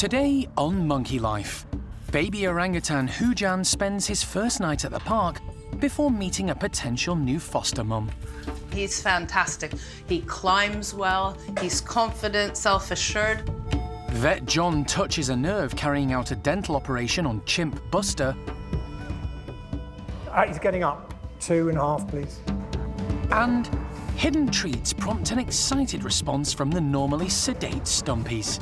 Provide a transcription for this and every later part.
Today on Monkey Life, baby orangutan Hujan spends his first night at the park before meeting a potential new foster mum. He's fantastic. He climbs well, he's confident, self-assured. Vet John touches a nerve carrying out a dental operation on chimp Buster. He's getting up. 2.5, please. And hidden treats prompt an excited response from the normally sedate Stumpies.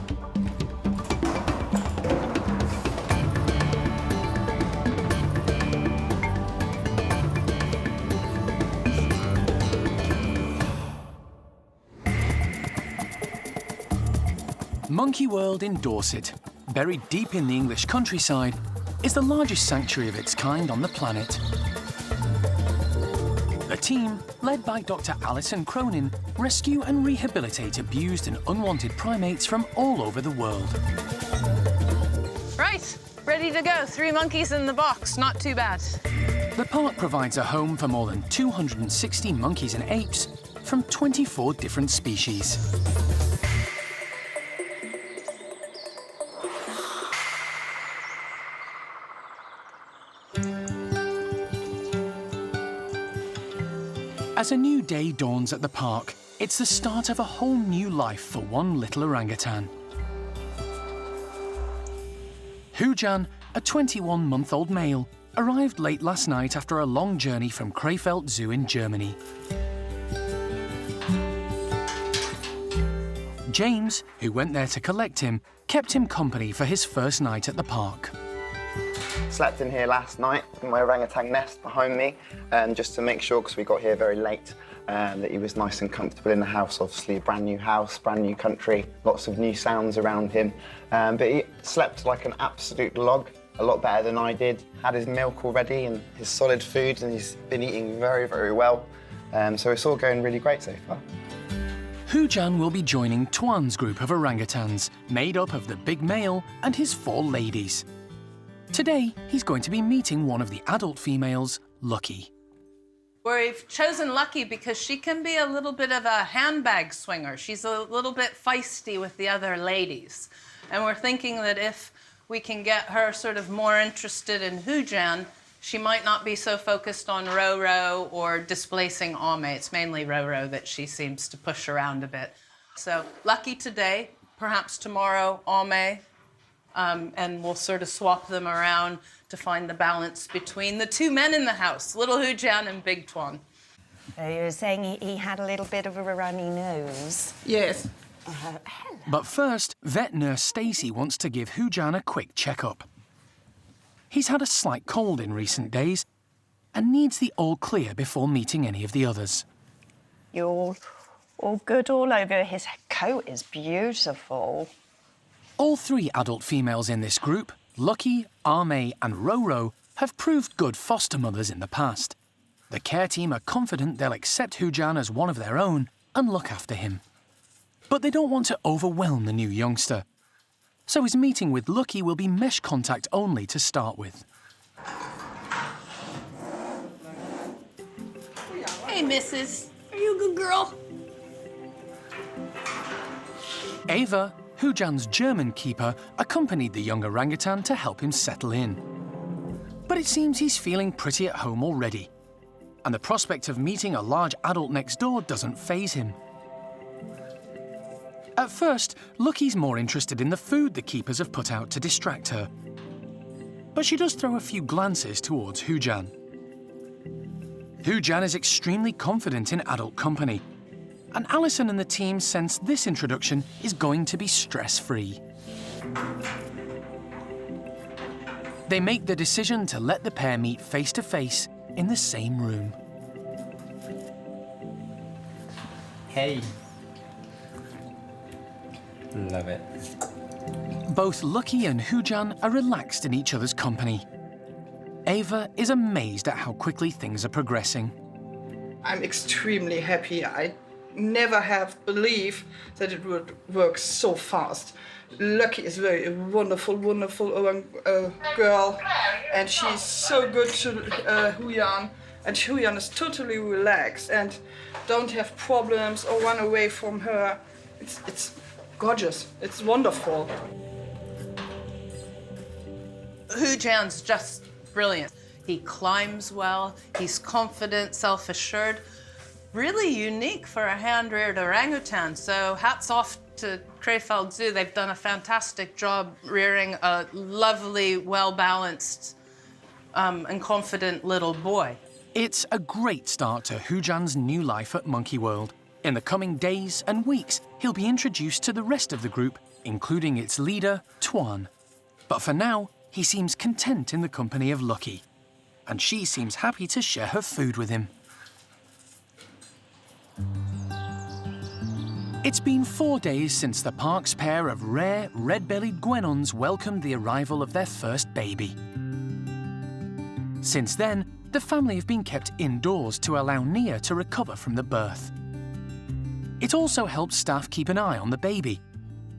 Monkey World in Dorset, buried deep in the English countryside, is the largest sanctuary of its kind on the planet. The team, led by Dr. Alison Cronin, rescue and rehabilitate abused and unwanted primates from all over the world. Right, ready to go. 3 monkeys in the box, not too bad. The park provides a home for more than 260 monkeys and apes from 24 different species. As a new day dawns at the park, it's the start of a whole new life for one little orangutan. Hujan, a 21-month-old male, arrived late last night after a long journey from Krefeld Zoo in Germany. James, who went there to collect him, kept him company for his first night at the park. Slept in here last night in my orangutan nest behind me, just to make sure, because we got here very late, that he was nice and comfortable in the house. Obviously a brand new house, brand new country, lots of new sounds around him. But he slept like an absolute log, a lot better than I did. Had his milk already and his solid food, and he's been eating very, very well. So it's all going really great so far. Hujan will be joining Tuan's group of orangutans, made up of the big male and his 4 ladies. Today, he's going to be meeting one of the adult females, Lucky. We've chosen Lucky because she can be a little bit of a handbag swinger. She's a little bit feisty with the other ladies. And we're thinking that if we can get her sort of more interested in Hujan, she might not be so focused on Roro or displacing Ame. It's mainly Roro that she seems to push around a bit. So Lucky today, perhaps tomorrow Ame. And we'll sort of swap them around to find the balance between the 2 men in the house, little Hujan and big Tuan. You were saying he had a little bit of a runny nose. Yes. Hello. But first, vet nurse Stacey wants to give Hujan a quick checkup. He's had a slight cold in recent days and needs the all clear before meeting any of the others. You're all good all over. His coat is beautiful. All 3 adult females in this group, Lucky, Ame and Roro, have proved good foster mothers in the past. The care team are confident they'll accept Hujan as one of their own and look after him. But they don't want to overwhelm the new youngster. So his meeting with Lucky will be mesh contact only to start with. Hey, missus. Are you a good girl? Ava, Hujan's German keeper, accompanied the young orangutan to help him settle in. But it seems he's feeling pretty at home already, and the prospect of meeting a large adult next door doesn't faze him. At first, Lucky's more interested in the food the keepers have put out to distract her. But she does throw a few glances towards Hujan. Hujan is extremely confident in adult company, and Alison and the team sense this introduction is going to be stress-free. They make the decision to let the pair meet face-to-face in the same room. Hey. Love it. Both Lucky and Hujan are relaxed in each other's company. Ava is amazed at how quickly things are progressing. I'm extremely happy. I never have believed that it would work so fast. Lucky is very wonderful, wonderful girl, and she's so good to Hujan, and Hujan is totally relaxed and don't have problems or run away from her. It's gorgeous. It's wonderful. Hujan's just brilliant. He climbs well, he's confident, self-assured. Really unique for a hand-reared orangutan, so hats off to Krefeld Zoo. They've done a fantastic job rearing a lovely, well-balanced and confident little boy. It's a great start to Hujan's new life at Monkey World. In the coming days and weeks, he'll be introduced to the rest of the group, including its leader, Tuan. But for now, he seems content in the company of Lucky, and she seems happy to share her food with him. It's been 4 days since the park's pair of rare, red-bellied Gwenons welcomed the arrival of their first baby. Since then, the family have been kept indoors to allow Nia to recover from the birth. It also helps staff keep an eye on the baby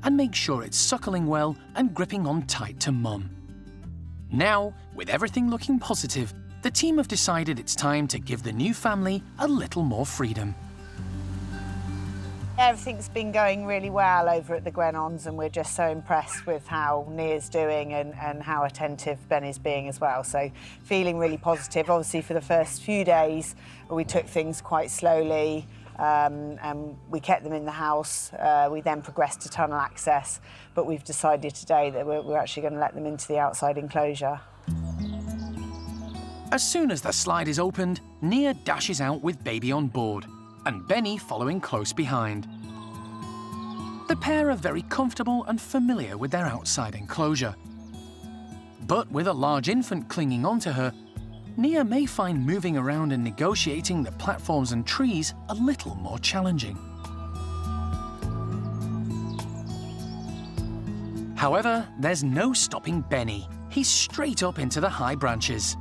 and make sure it's suckling well and gripping on tight to mum. Now, with everything looking positive, the team have decided it's time to give the new family a little more freedom. Everything's been going really well over at the Gwenons, and we're just so impressed with how Nia's doing and how attentive Benny's being as well. So feeling really positive. Obviously for the first few days we took things quite slowly and we kept them in the house. We then progressed to tunnel access, but we've decided today that we're actually going to let them into the outside enclosure. As soon as the slide is opened, Nia dashes out with baby on board, and Benny following close behind. The pair are very comfortable and familiar with their outside enclosure. But with a large infant clinging onto her, Nia may find moving around and negotiating the platforms and trees a little more challenging. However, there's no stopping Benny. He's straight up into the high branches.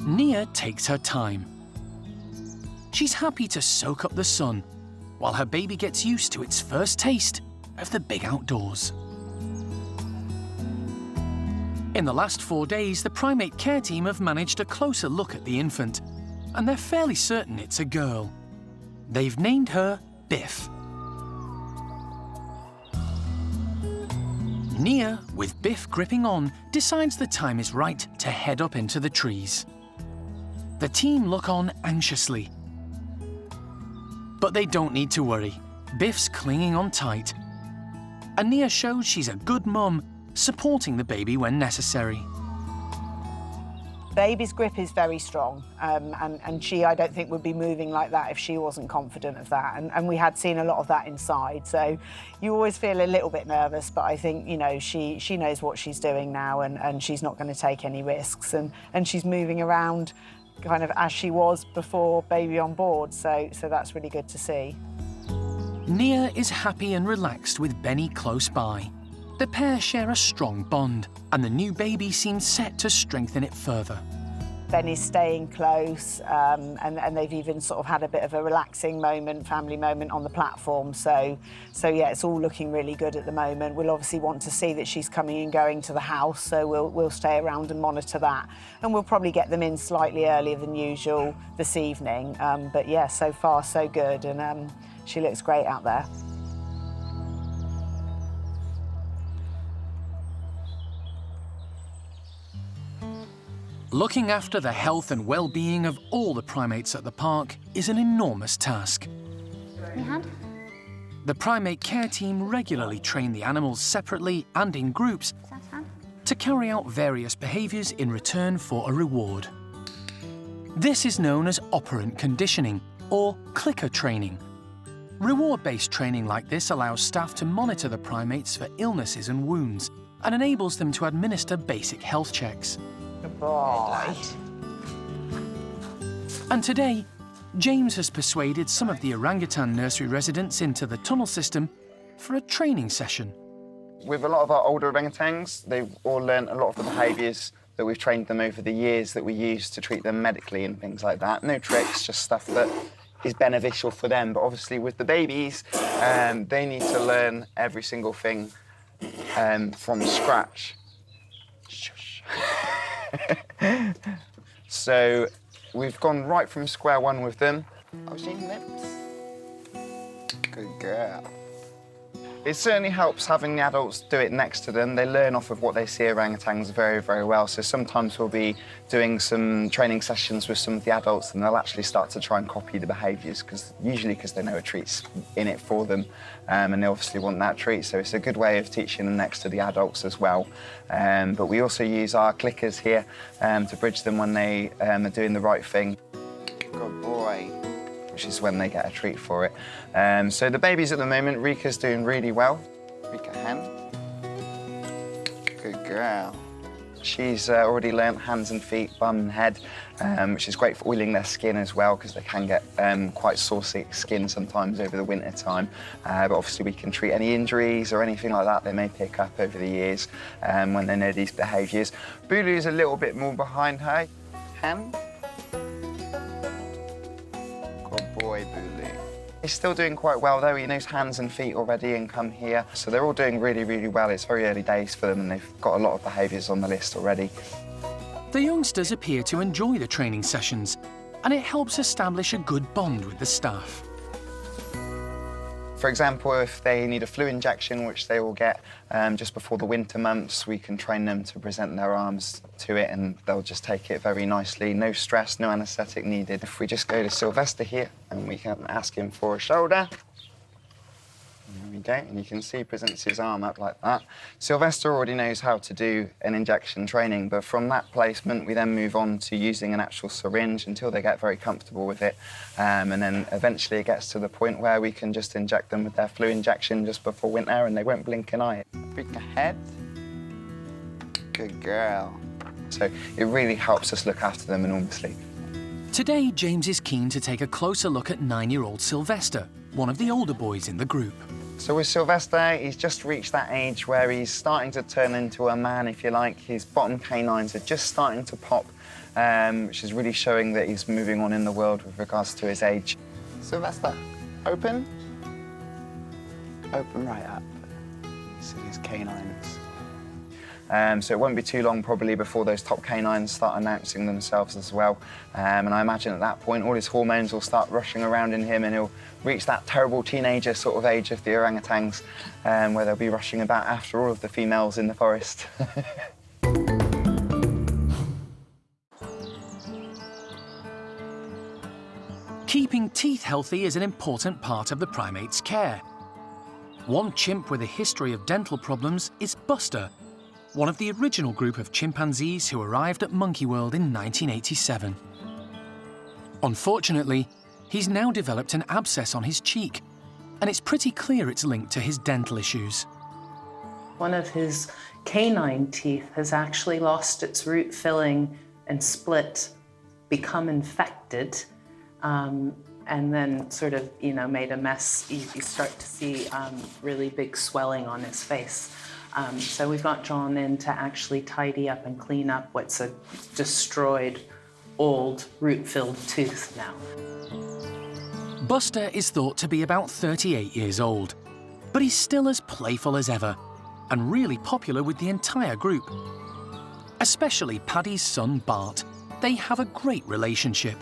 Nia takes her time. She's happy to soak up the sun, while her baby gets used to its first taste of the big outdoors. In the last 4 days, the primate care team have managed a closer look at the infant, and they're fairly certain it's a girl. They've named her Biff. Nia, with Biff gripping on, decides the time is right to head up into the trees. The team look on anxiously. But they don't need to worry. Biff's clinging on tight. And Nia shows she's a good mum, supporting the baby when necessary. Baby's grip is very strong, and she, I don't think, would be moving like that if she wasn't confident of that. And we had seen a lot of that inside, so you always feel a little bit nervous, but I think, you know, she knows what she's doing now, and she's not going to take any risks, and she's moving around kind of as she was before baby on board, so that's really good to see. Nia is happy and relaxed with Benny close by. The pair share a strong bond, and the new baby seems set to strengthen it further. Benny's staying close, and they've even sort of had a bit of a relaxing moment, family moment on the platform. So yeah, it's all looking really good at the moment. We'll obviously want to see that she's coming and going to the house, so we'll stay around and monitor that. And we'll probably get them in slightly earlier than usual this evening. But yeah, so far so good, and she looks great out there. Looking after the health and well-being of all the primates at the park is an enormous task. The primate care team regularly train the animals separately and in groups to carry out various behaviours in return for a reward. This is known as operant conditioning, or clicker training. Reward-based training like this allows staff to monitor the primates for illnesses and wounds, and enables them to administer basic health checks. Good boy. And today, James has persuaded some of the orangutan nursery residents into the tunnel system for a training session. With a lot of our older orangutans, they've all learned a lot of the behaviours that we've trained them over the years that we use to treat them medically and things like that. No tricks, just stuff that is beneficial for them. But obviously with the babies, they need to learn every single thing from scratch. Shush. So we've gone right from square one with them. Oh, she lips. Good girl. It certainly helps having the adults do it next to them. They learn off of what they see orangutans very, very well. So sometimes we'll be doing some training sessions with some of the adults and they'll actually start to try and copy the behaviours, usually because they know a treat's in it for them, and they obviously want that treat. So it's a good way of teaching them next to the adults as well. But we also use our clickers here to bridge them when they are doing the right thing. Good boy. Which is when they get a treat for it. So the babies at the moment, Rika's doing really well. Rika hen. Good girl. She's already learnt hands and feet, bum and head, which is great for oiling their skin as well, because they can get quite saucy skin sometimes over the winter time. But obviously we can treat any injuries or anything like that they may pick up over the years when they know these behaviours. Bulu's a little bit more behind her. Hen. Good boy, Bulu. He's still doing quite well though. He knows hands and feet already and come here. So they're all doing really, really well. It's very early days for them and they've got a lot of behaviours on the list already. The youngsters appear to enjoy the training sessions, and it helps establish a good bond with the staff. For example, if they need a flu injection, which they will get just before the winter months, we can train them to present their arms to it and they'll just take it very nicely. No stress, no anaesthetic needed. If we just go to Sylvester here and we can ask him for a shoulder. There we go, and you can see he presents his arm up like that. Sylvester already knows how to do an injection training, but from that placement we then move on to using an actual syringe until they get very comfortable with it. And then eventually it gets to the point where we can just inject them with their flu injection just before winter and they won't blink an eye. Peek ahead. Good girl. So it really helps us look after them enormously. Today, James is keen to take a closer look at 9-year-old Sylvester, one of the older boys in the group. So with Sylvester, he's just reached that age where he's starting to turn into a man, if you like. His bottom canines are just starting to pop, which is really showing that he's moving on in the world with regards to his age. Sylvester, open. Open right up. See his canines. So it won't be too long probably before those top canines start announcing themselves as well. And I imagine at that point all his hormones will start rushing around in him and he'll reach that terrible teenager sort of age of the orangutans, where they'll be rushing about after all of the females in the forest. Keeping teeth healthy is an important part of the primate's care. One chimp with a history of dental problems is Buster, one of the original group of chimpanzees who arrived at Monkey World in 1987. Unfortunately, he's now developed an abscess on his cheek, and it's pretty clear it's linked to his dental issues. One of his canine teeth has actually lost its root filling and split, become infected, and then sort of, made a mess. You start to see really big swelling on his face. So we've got John in to actually tidy up and clean up what's a destroyed, old, root-filled tooth now. Buster is thought to be about 38 years old, but he's still as playful as ever and really popular with the entire group. Especially Paddy's son, Bart. They have a great relationship.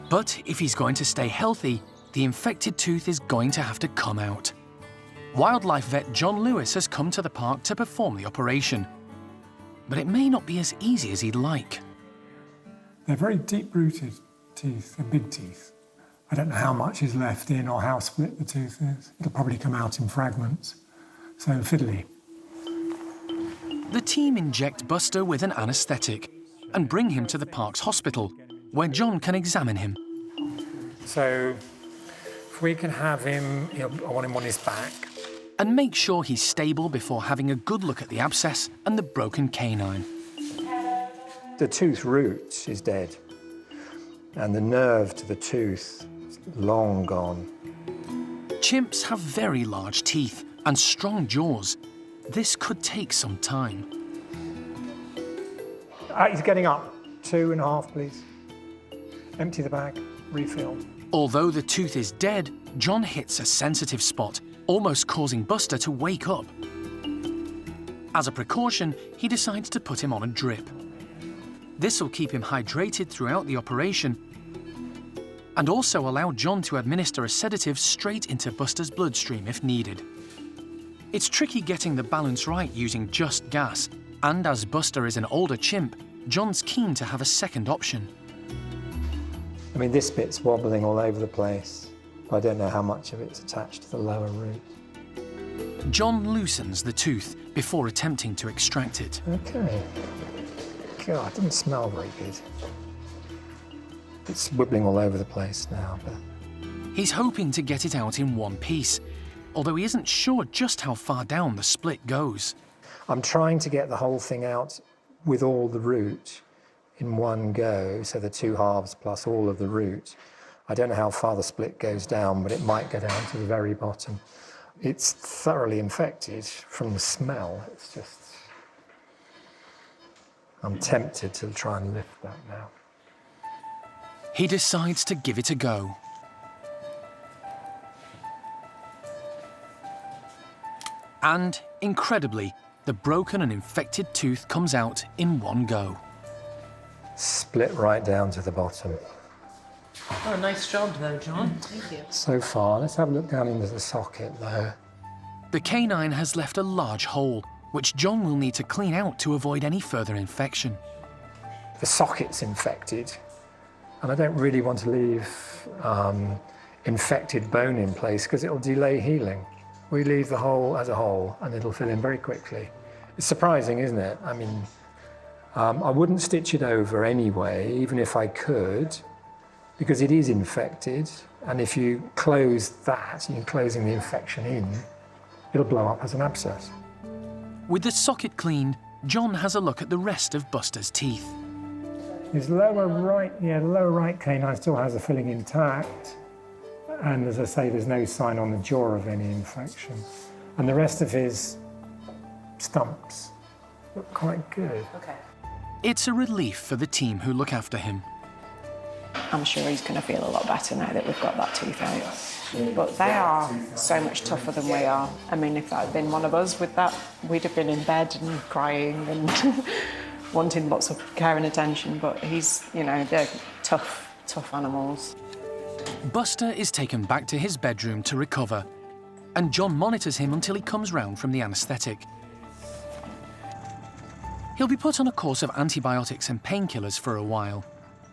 But if he's going to stay healthy, the infected tooth is going to have to come out. Wildlife vet John Lewis has come to the park to perform the operation. But it may not be as easy as he'd like. They're very deep-rooted teeth, they're big teeth. I don't know how much is left in or how split the tooth is. It'll probably come out in fragments, so fiddly. The team inject Buster with an anaesthetic and bring him to the park's hospital, where John can examine him. So, if we can have him, I want him on his back. And make sure he's stable before having a good look at the abscess and the broken canine. The tooth root is dead, and the nerve to the tooth is long gone. Chimps have very large teeth and strong jaws. This could take some time. He's getting up. 2.5, please. Empty the bag, refill. Although the tooth is dead, John hits a sensitive spot, almost causing Buster to wake up. As a precaution, he decides to put him on a drip. This will keep him hydrated throughout the operation and also allow John to administer a sedative straight into Buster's bloodstream if needed. It's tricky getting the balance right using just gas, and as Buster is an older chimp, John's keen to have a second option. I mean, this bit's wobbling all over the place. I don't know how much of it's attached to the lower root. John loosens the tooth before attempting to extract it. Okay. God, it doesn't smell very good. It's wibbling all over the place now, but... He's hoping to get it out in one piece, although he isn't sure just how far down the split goes. I'm trying to get the whole thing out with all the root in one go, so the two halves plus all of the root. I don't know how far the split goes down, but it might go down to the very bottom. It's thoroughly infected from the smell. It's just... I'm tempted to try and lift that now. He decides to give it a go. And, incredibly, the broken and infected tooth comes out in one go. Split right down to the bottom. Oh, nice job though, John. Thank you. So far, let's have a look down into the socket though. The canine has left a large hole, which John will need to clean out to avoid any further infection. The socket's infected, and I don't really want to leave infected bone in place because it'll delay healing. We leave the hole as a hole and it'll fill in very quickly. It's surprising, isn't it? I mean, I wouldn't stitch it over anyway, even if I could, because it is infected, and if you close that, you're closing the infection in, it'll blow up as an abscess. With the socket cleaned, John has a look at the rest of Buster's teeth. His lower right, the lower right canine still has the filling intact. And as I say, there's no sign on the jaw of any infection. And the rest of his stumps look quite good. Okay. It's a relief for the team who look after him. I'm sure he's going to feel a lot better now that we've got that tooth out. But they are so much tougher than we are. I mean, if that had been one of us with that, we'd have been in bed and crying and wanting lots of care and attention. But he's, you know, they're tough, tough animals. Buster is taken back to his bedroom to recover, and John monitors him until he comes round from the anaesthetic. He'll be put on a course of antibiotics and painkillers for a while,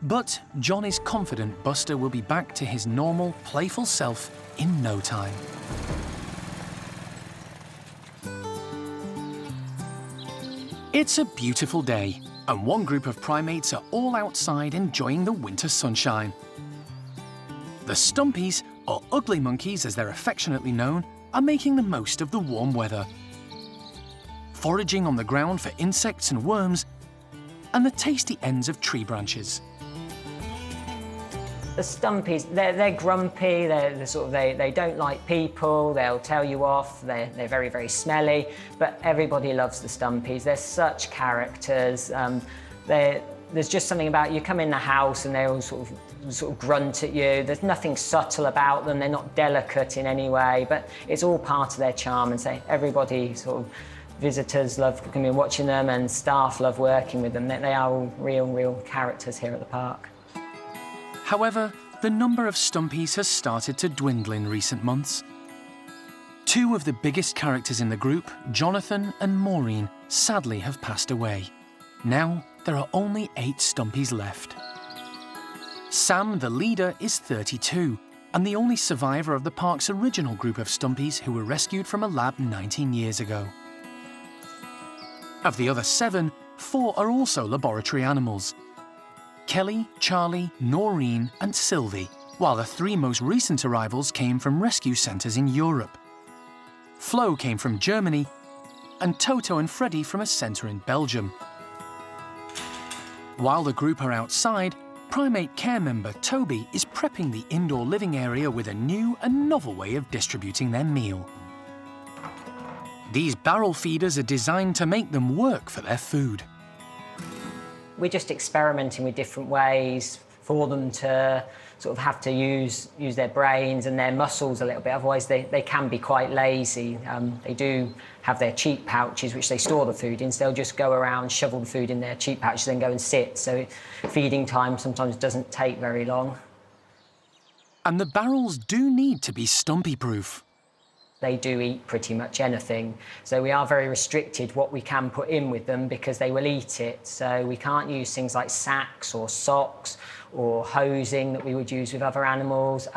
but John is confident Buster will be back to his normal, playful self in no time. It's a beautiful day, and one group of primates are all outside enjoying the winter sunshine. The Stumpies, or ugly monkeys as they're affectionately known, are making the most of the warm weather. Foraging on the ground for insects and worms, and the tasty ends of tree branches. The Stumpies, they're grumpy, they don't like people, they'll tell you off, they're very, very smelly, but everybody loves the Stumpies. They're such characters. There's just something about you come in the house and they all sort of grunt at you. There's nothing subtle about them. They're not delicate in any way, but it's all part of their charm. And so everybody, visitors love coming and watching them, and staff love working with them. They are all real characters here at the park. However, the number of Stumpies has started to dwindle in recent months. Two of the biggest characters in the group, Jonathan and Maureen, sadly have passed away. Now, there are only 8 Stumpies left. Sam, the leader, is 32, and the only survivor of the park's original group of Stumpies who were rescued from a lab 19 years ago. Of the other 7, 4 are also laboratory animals. Kelly, Charlie, Noreen and Sylvie, while the 3 most recent arrivals came from rescue centres in Europe. Flo came from Germany, and Toto and Freddie from a centre in Belgium. While the group are outside, Primate care member Toby is prepping the indoor living area with a new and novel way of distributing their meal. These barrel feeders are designed to make them work for their food. We're just experimenting with different ways for them to have to use their brains and their muscles a little bit, otherwise they can be quite lazy. They do have their cheek pouches which they store the food in, so they'll just go around, shovel the food in their cheek pouches, then go and sit, so feeding time sometimes doesn't take very long. And the barrels do need to be stumpy-proof. They do eat pretty much anything, so we are very restricted what we can put in with them because they will eat it. So we can't use things like sacks or socks or hosing that we would use with other animals.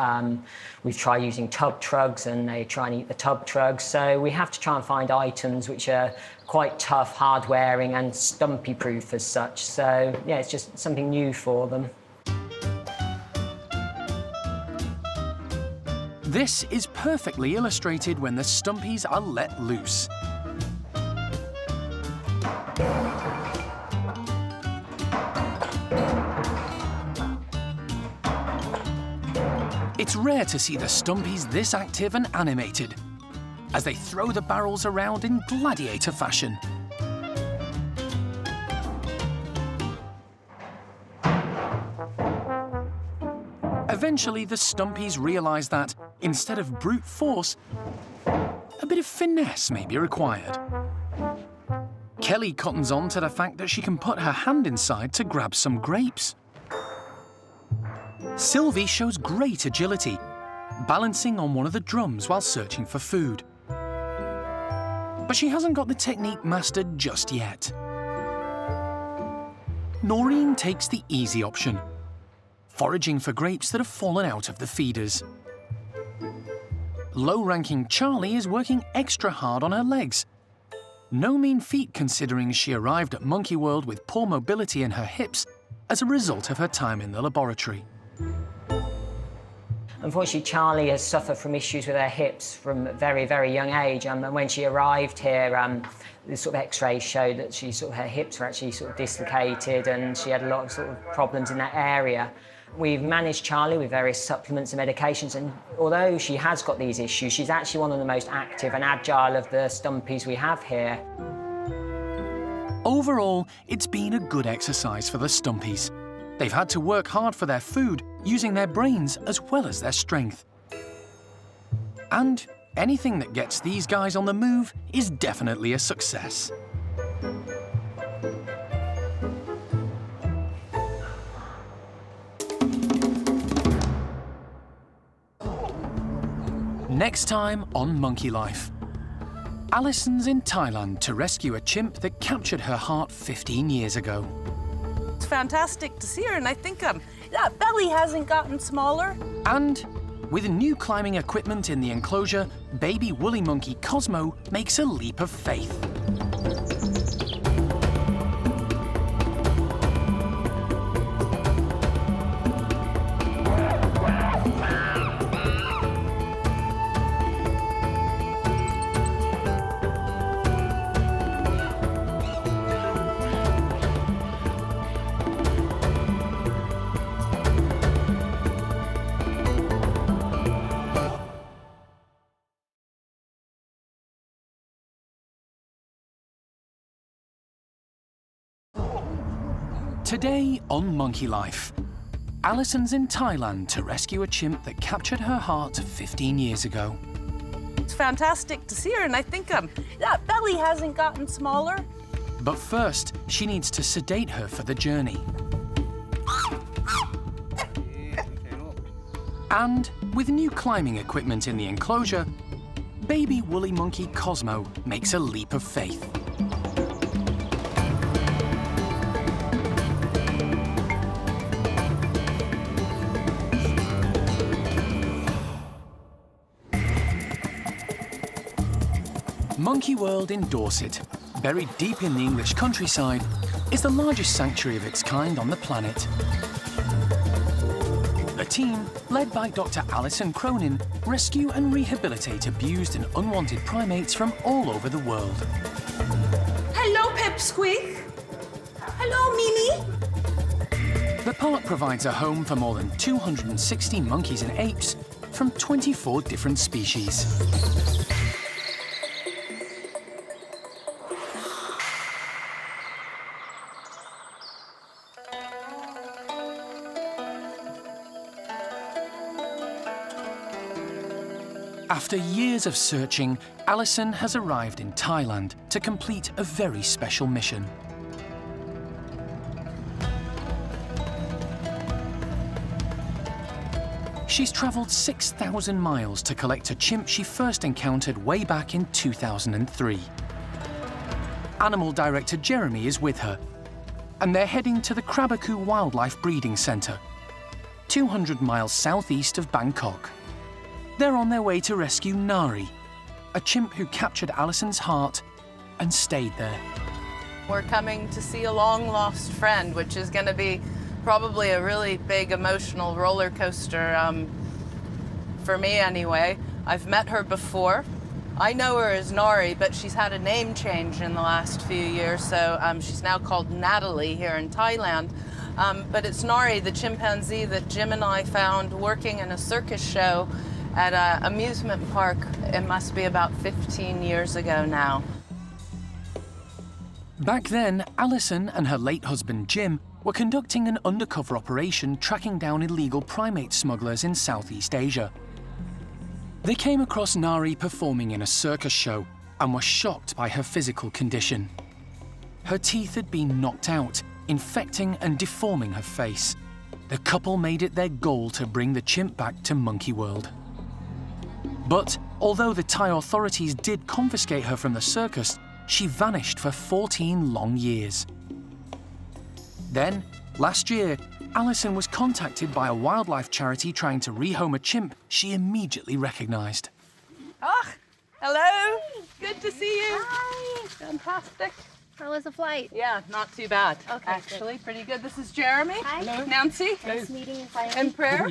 We've tried using tub trugs and they try and eat the tub trugs. So we have to try and find items which are quite tough, hard-wearing and stumpy-proof as such. So yeah, it's just something new for them. This is perfectly illustrated when the Stumpies are let loose. It's rare to see the Stumpies this active and animated, as they throw the barrels around in gladiator fashion. Eventually, the Stumpies realise that, instead of brute force, a bit of finesse may be required. Kelly cottons on to the fact that she can put her hand inside to grab some grapes. Sylvie shows great agility, balancing on one of the drums while searching for food. But she hasn't got the technique mastered just yet. Noreen takes the easy option, foraging for grapes that have fallen out of the feeders. Low-ranking Charlie is working extra hard on her legs. No mean feat considering she arrived at Monkey World with poor mobility in her hips as a result of her time in the laboratory. Unfortunately, Charlie has suffered from issues with her hips from a very, very young age. And when she arrived here, the sort of X-rays showed that her hips were actually sort of dislocated, and she had a lot of sort of problems in that area. We've managed Charlie with various supplements and medications, and although she has got these issues, she's actually one of the most active and agile of the Stumpies we have here. Overall, it's been a good exercise for the Stumpies. They've had to work hard for their food, using their brains as well as their strength. And anything that gets these guys on the move is definitely a success. Next time on Monkey Life. Alison's in Thailand to rescue a chimp that captured her heart 15 years ago. It's fantastic to see her, and I think that belly hasn't gotten smaller. And with new climbing equipment in the enclosure, baby woolly monkey Cosmo makes a leap of faith. Today on Monkey Life, Alison's in Thailand to rescue a chimp that captured her heart 15 years ago. It's fantastic to see her, and I think that belly hasn't gotten smaller. But first, she needs to sedate her for the journey. And with new climbing equipment in the enclosure, baby woolly monkey Cosmo makes a leap of faith. Monkey World in Dorset, buried deep in the English countryside, is the largest sanctuary of its kind on the planet. The team, led by Dr. Alison Cronin, rescue and rehabilitate abused and unwanted primates from all over the world. Hello, Pipsqueak. Hello, Mimi. The park provides a home for more than 260 monkeys and apes from 24 different species. After years of searching, Alison has arrived in Thailand to complete a very special mission. She's travelled 6,000 miles to collect a chimp she first encountered way back in 2003. Animal director Jeremy is with her, and they're heading to the Krabaku Wildlife Breeding Centre, 200 miles southeast of Bangkok. They're on their way to rescue Nari, a chimp who captured Alison's heart and stayed there. We're coming to see a long-lost friend, which is going to be probably a really big emotional roller coaster, for me anyway. I've met her before. I know her as Nari, but she's had a name change in the last few years, so she's now called Natalie here in Thailand. But it's Nari, the chimpanzee that Jim and I found working in a circus show at an amusement park. It must be about 15 years ago now. Back then, Alison and her late husband Jim were conducting an undercover operation tracking down illegal primate smugglers in Southeast Asia. They came across Nari performing in a circus show and were shocked by her physical condition. Her teeth had been knocked out, infecting and deforming her face. The couple made it their goal to bring the chimp back to Monkey World. But although the Thai authorities did confiscate her from the circus, she vanished for 14 long years. Then, last year, Alison was contacted by a wildlife charity trying to rehome a chimp she immediately recognised. Oh, hello. Good to see you. Hi. Fantastic. How was the flight? Yeah, not too bad. Okay, actually, pretty good. This is Jeremy. Hi. Hello. Nancy. Nice meeting you finally. And Prayer.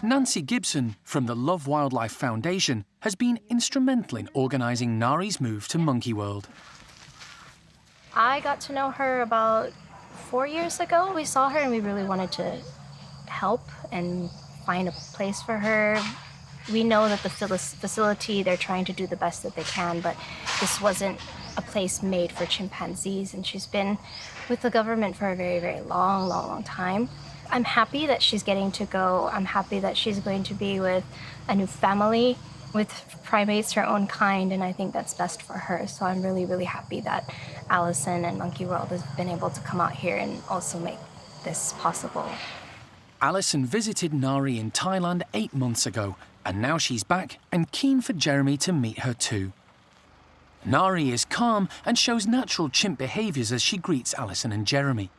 Nancy Gibson from the Love Wildlife Foundation has been instrumental in organising Nari's move to Monkey World. I got to know her about 4 years ago. We saw her and we really wanted to help and find a place for her. We know that the facility, they're trying to do the best that they can, but this wasn't a place made for chimpanzees, and she's been with the government for a very, very long time. I'm happy that she's getting to go. I'm happy that she's going to be with a new family, with primates her own kind, and I think that's best for her. So I'm really, really happy that Alison and Monkey World has been able to come out here and also make this possible. Alison visited Nari in Thailand 8 months ago, and now she's back and keen for Jeremy to meet her too. Nari is calm and shows natural chimp behaviours as she greets Alison and Jeremy.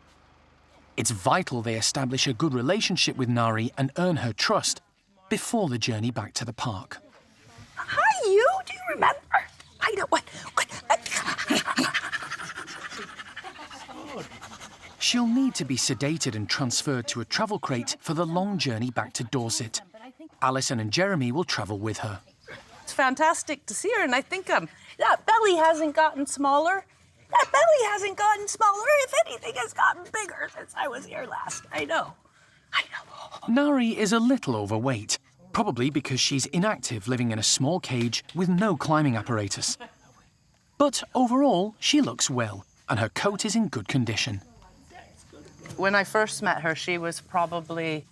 It's vital they establish a good relationship with Nari and earn her trust before the journey back to the park. Hi, you. Do you remember? I know what. She'll need to be sedated and transferred to a travel crate for the long journey back to Dorset. Alison and Jeremy will travel with her. It's fantastic to see her, and I think that belly hasn't gotten smaller. That belly hasn't gotten smaller. If anything, has gotten bigger since I was here last. I know. Nari is a little overweight, probably because she's inactive living in a small cage with no climbing apparatus. But overall, she looks well, and her coat is in good condition. When I first met her, she was probably,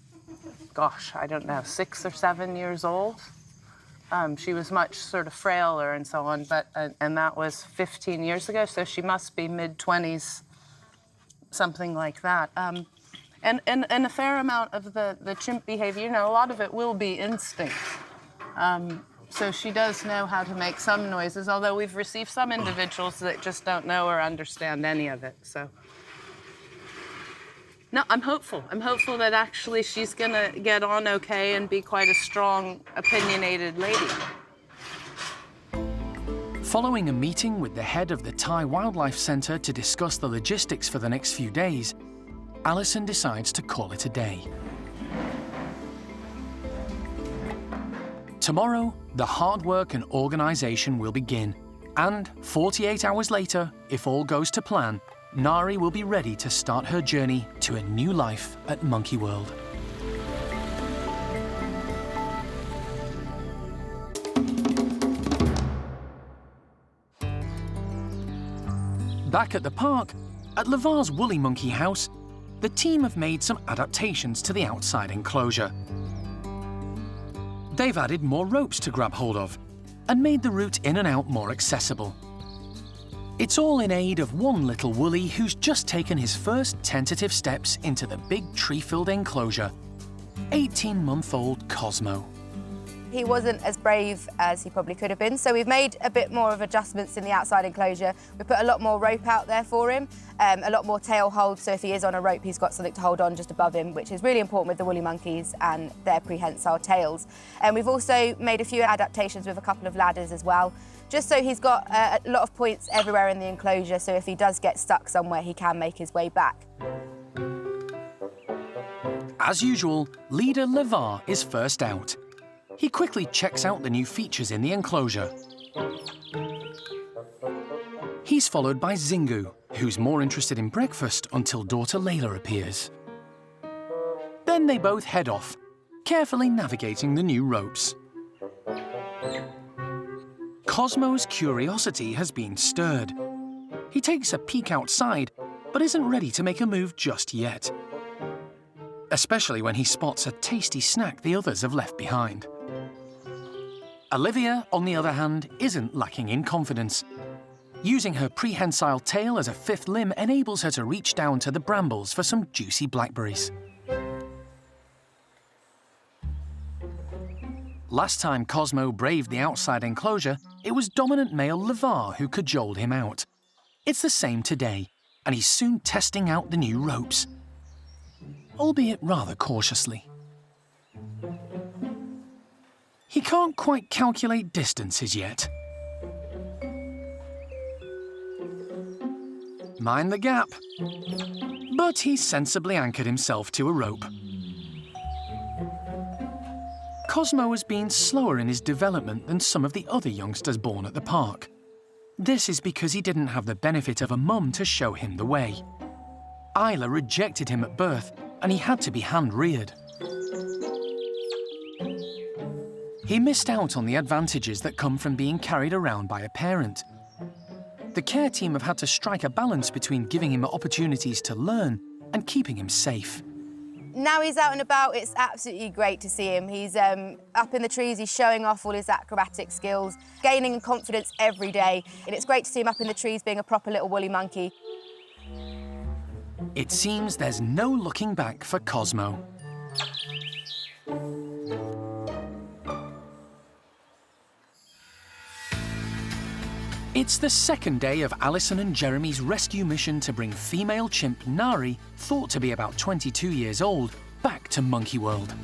gosh, I don't know, 6 or 7 years old. She was much sort of frailer and so on, but and that was 15 years ago, so she must be mid-20s, something like that. And a fair amount of the chimp behavior, you know, a lot of it will be instinct. So she does know how to make some noises, although we've received some individuals that just don't know or understand any of it, so. No, I'm hopeful. I'm hopeful that actually she's gonna get on okay and be quite a strong, opinionated lady. Following a meeting with the head of the Thai Wildlife Centre to discuss the logistics for the next few days, Alison decides to call it a day. Tomorrow, the hard work and organisation will begin, and 48 hours later, if all goes to plan, Nari will be ready to start her journey to a new life at Monkey World. Back at the park, at Lavar's Woolly Monkey House, the team have made some adaptations to the outside enclosure. They've added more ropes to grab hold of and made the route in and out more accessible. It's all in aid of one little Woolly who's just taken his first tentative steps into the big tree-filled enclosure. 18-month-old Cosmo. He wasn't as brave as he probably could have been, so we've made a bit more of adjustments in the outside enclosure. We put a lot more rope out there for him, a lot more tail hold, so if he is on a rope, he's got something to hold on just above him, which is really important with the woolly monkeys and their prehensile tails. And we've also made a few adaptations with a couple of ladders as well, just so he's got a lot of points everywhere in the enclosure, so if he does get stuck somewhere, he can make his way back. As usual, leader Levar is first out. He quickly checks out the new features in the enclosure. He's followed by Zingu, who's more interested in breakfast until daughter Layla appears. Then they both head off, carefully navigating the new ropes. Cosmo's curiosity has been stirred. He takes a peek outside, but isn't ready to make a move just yet. Especially when he spots a tasty snack the others have left behind. Olivia, on the other hand, isn't lacking in confidence. Using her prehensile tail as a fifth limb enables her to reach down to the brambles for some juicy blackberries. Last time Cosmo braved the outside enclosure, it was dominant male Levar who cajoled him out. It's the same today, and he's soon testing out the new ropes, albeit rather cautiously. He can't quite calculate distances yet. Mind the gap. But he's sensibly anchored himself to a rope. Cosmo has been slower in his development than some of the other youngsters born at the park. This is because he didn't have the benefit of a mum to show him the way. Isla rejected him at birth, and he had to be hand-reared. He missed out on the advantages that come from being carried around by a parent. The care team have had to strike a balance between giving him opportunities to learn and keeping him safe. Now he's out and about, it's absolutely great to see him. He's up in the trees, he's showing off all his acrobatic skills, gaining in confidence every day, and it's great to see him up in the trees being a proper little woolly monkey. It seems there's no looking back for Cosmo. It's the second day of Alison and Jeremy's rescue mission to bring female chimp Nari, thought to be about 22 years old, back to Monkey World.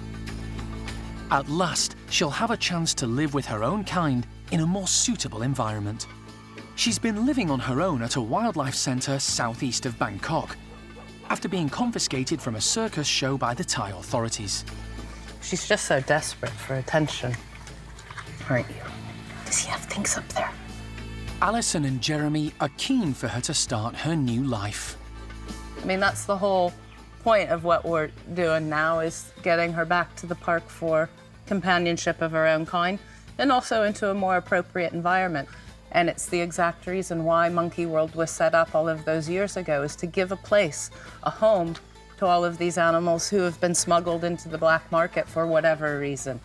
At last, she'll have a chance to live with her own kind in a more suitable environment. She's been living on her own at a wildlife centre southeast of Bangkok, after being confiscated from a circus show by the Thai authorities. She's just so desperate for attention, aren't you? Does he have things up there? Alison and Jeremy are keen for her to start her new life. I mean, that's the whole point of what we're doing now, is getting her back to the park for companionship of her own kind and also into a more appropriate environment. And it's the exact reason why Monkey World was set up all of those years ago, is to give a place, a home, to all of these animals who have been smuggled into the black market for whatever reason.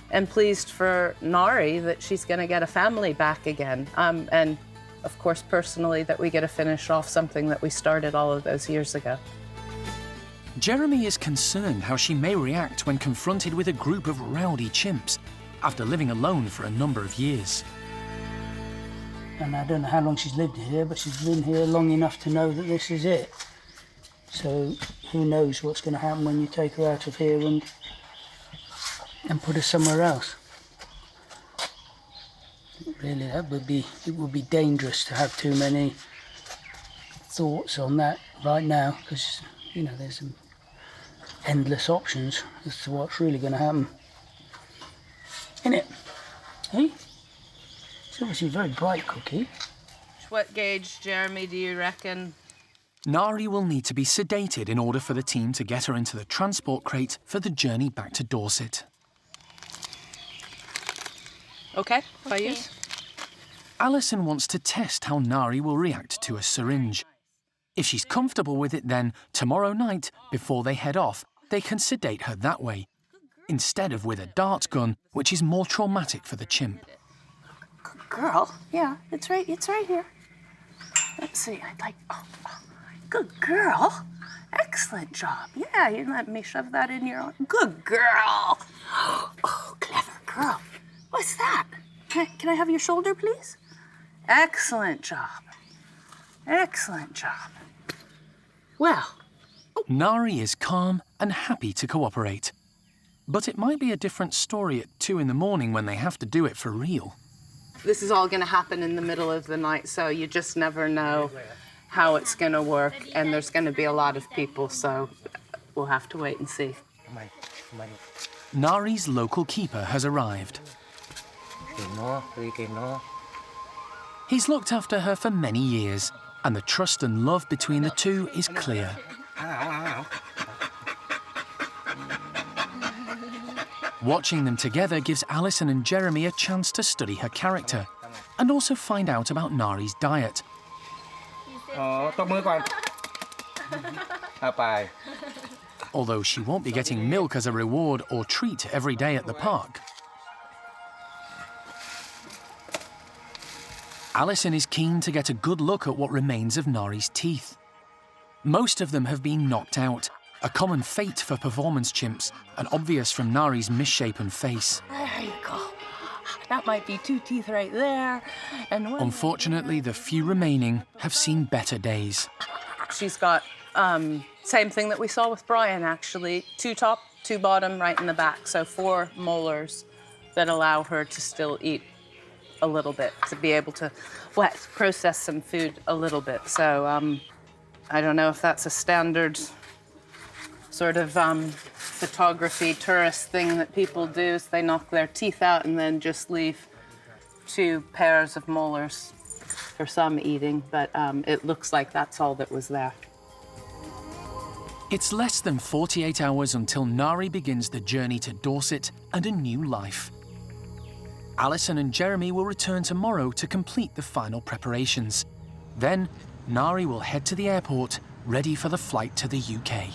And pleased for Nari that she's going to get a family back again. And of course, personally, that we get to finish off something that we started all of those years ago. Jeremy is concerned how she may react when confronted with a group of rowdy chimps after living alone for a number of years. And I don't know how long she's lived here, but she's been here long enough to know that this is it. So who knows what's going to happen when you take her out of here and put her somewhere else. Really, it would be dangerous to have too many thoughts on that right now, because, you know, there's some endless options as to what's really going to happen. Innit? Hey? It's obviously a very bright cookie. What gauge, Jeremy, do you reckon? Nari will need to be sedated in order for the team to get her into the transport crate for the journey back to Dorset. Okay, by you. Alison wants to test how Nari will react to a syringe. If she's comfortable with it, then tomorrow night, before they head off, they can sedate her that way, instead of with a dart gun, which is more traumatic for the chimp. Good girl. Yeah, it's right here. Let's see. I'd like. Oh, Good girl. Excellent job. Yeah, you let me shove that in your... Good girl. Oh, clever girl. What's that? Can I have your shoulder, please? Excellent job. Excellent job. Well... Nari is calm and happy to cooperate. But it might be a different story at 2 in the morning when they have to do it for real. This is all going to happen in the middle of the night, so you just never know how it's going to work, and there's going to be a lot of people, so we'll have to wait and see. Nari's local keeper has arrived. He's looked after her for many years, and the trust and love between the two is clear. Watching them together gives Alison and Jeremy a chance to study her character and also find out about Nari's diet. Although she won't be getting milk as a reward or treat every day at the park. Alison is keen to get a good look at what remains of Nari's teeth. Most of them have been knocked out, a common fate for performance chimps, and obvious from Nari's misshapen face. There you go. That might be 2 teeth right there. And one... Unfortunately, the few remaining have seen better days. She's got same thing that we saw with Brian, actually. 2 top, 2 bottom, right in the back. So 4 molars that allow her to still eat a little bit, to be able to process some food a little bit. So I don't know if that's a standard sort of photography tourist thing that people do, is they knock their teeth out and then just leave 2 pairs of molars for some eating, but it looks like that's all that was there. It's less than 48 hours until Nari begins the journey to Dorset and a new life. Alison and Jeremy will return tomorrow to complete the final preparations. Then, Nari will head to the airport, ready for the flight to the UK.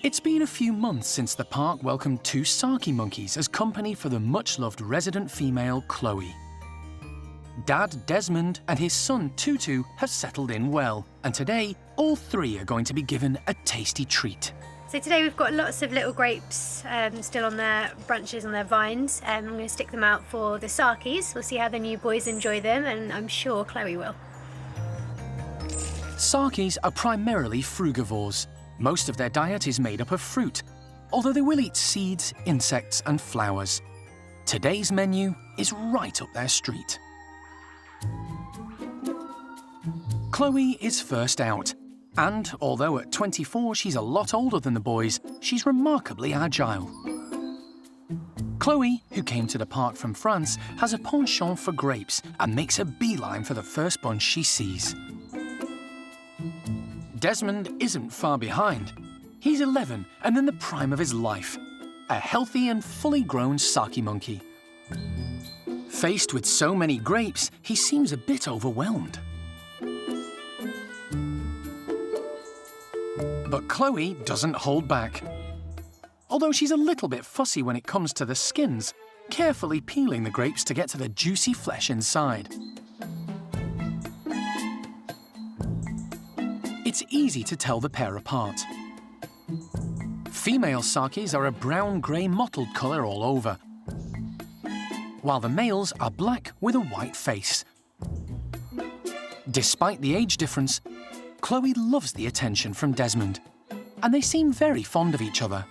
It's been a few months since the park welcomed 2 Saki monkeys as company for the much-loved resident female, Chloe. Dad, Desmond, and his son, Tutu, have settled in well, and today, all 3 are going to be given a tasty treat. So today we've got lots of little grapes still on their branches, on their vines. I'm going to stick them out for the Sakis. We'll see how the new boys enjoy them, and I'm sure Chloe will. Sakis are primarily frugivores. Most of their diet is made up of fruit, although they will eat seeds, insects, and flowers. Today's menu is right up their street. Chloe is first out, and although at 24 she's a lot older than the boys, she's remarkably agile. Chloe, who came to the park from France, has a penchant for grapes and makes a beeline for the first bunch she sees. Desmond isn't far behind. He's 11 and in the prime of his life, a healthy and fully grown Saki monkey. Faced with so many grapes, he seems a bit overwhelmed. But Chloe doesn't hold back. Although she's a little bit fussy when it comes to the skins, carefully peeling the grapes to get to the juicy flesh inside. It's easy to tell the pair apart. Female Sakis are a brown-grey mottled colour all over, while the males are black with a white face. Despite the age difference, Chloe loves the attention from Desmond, and they seem very fond of each other.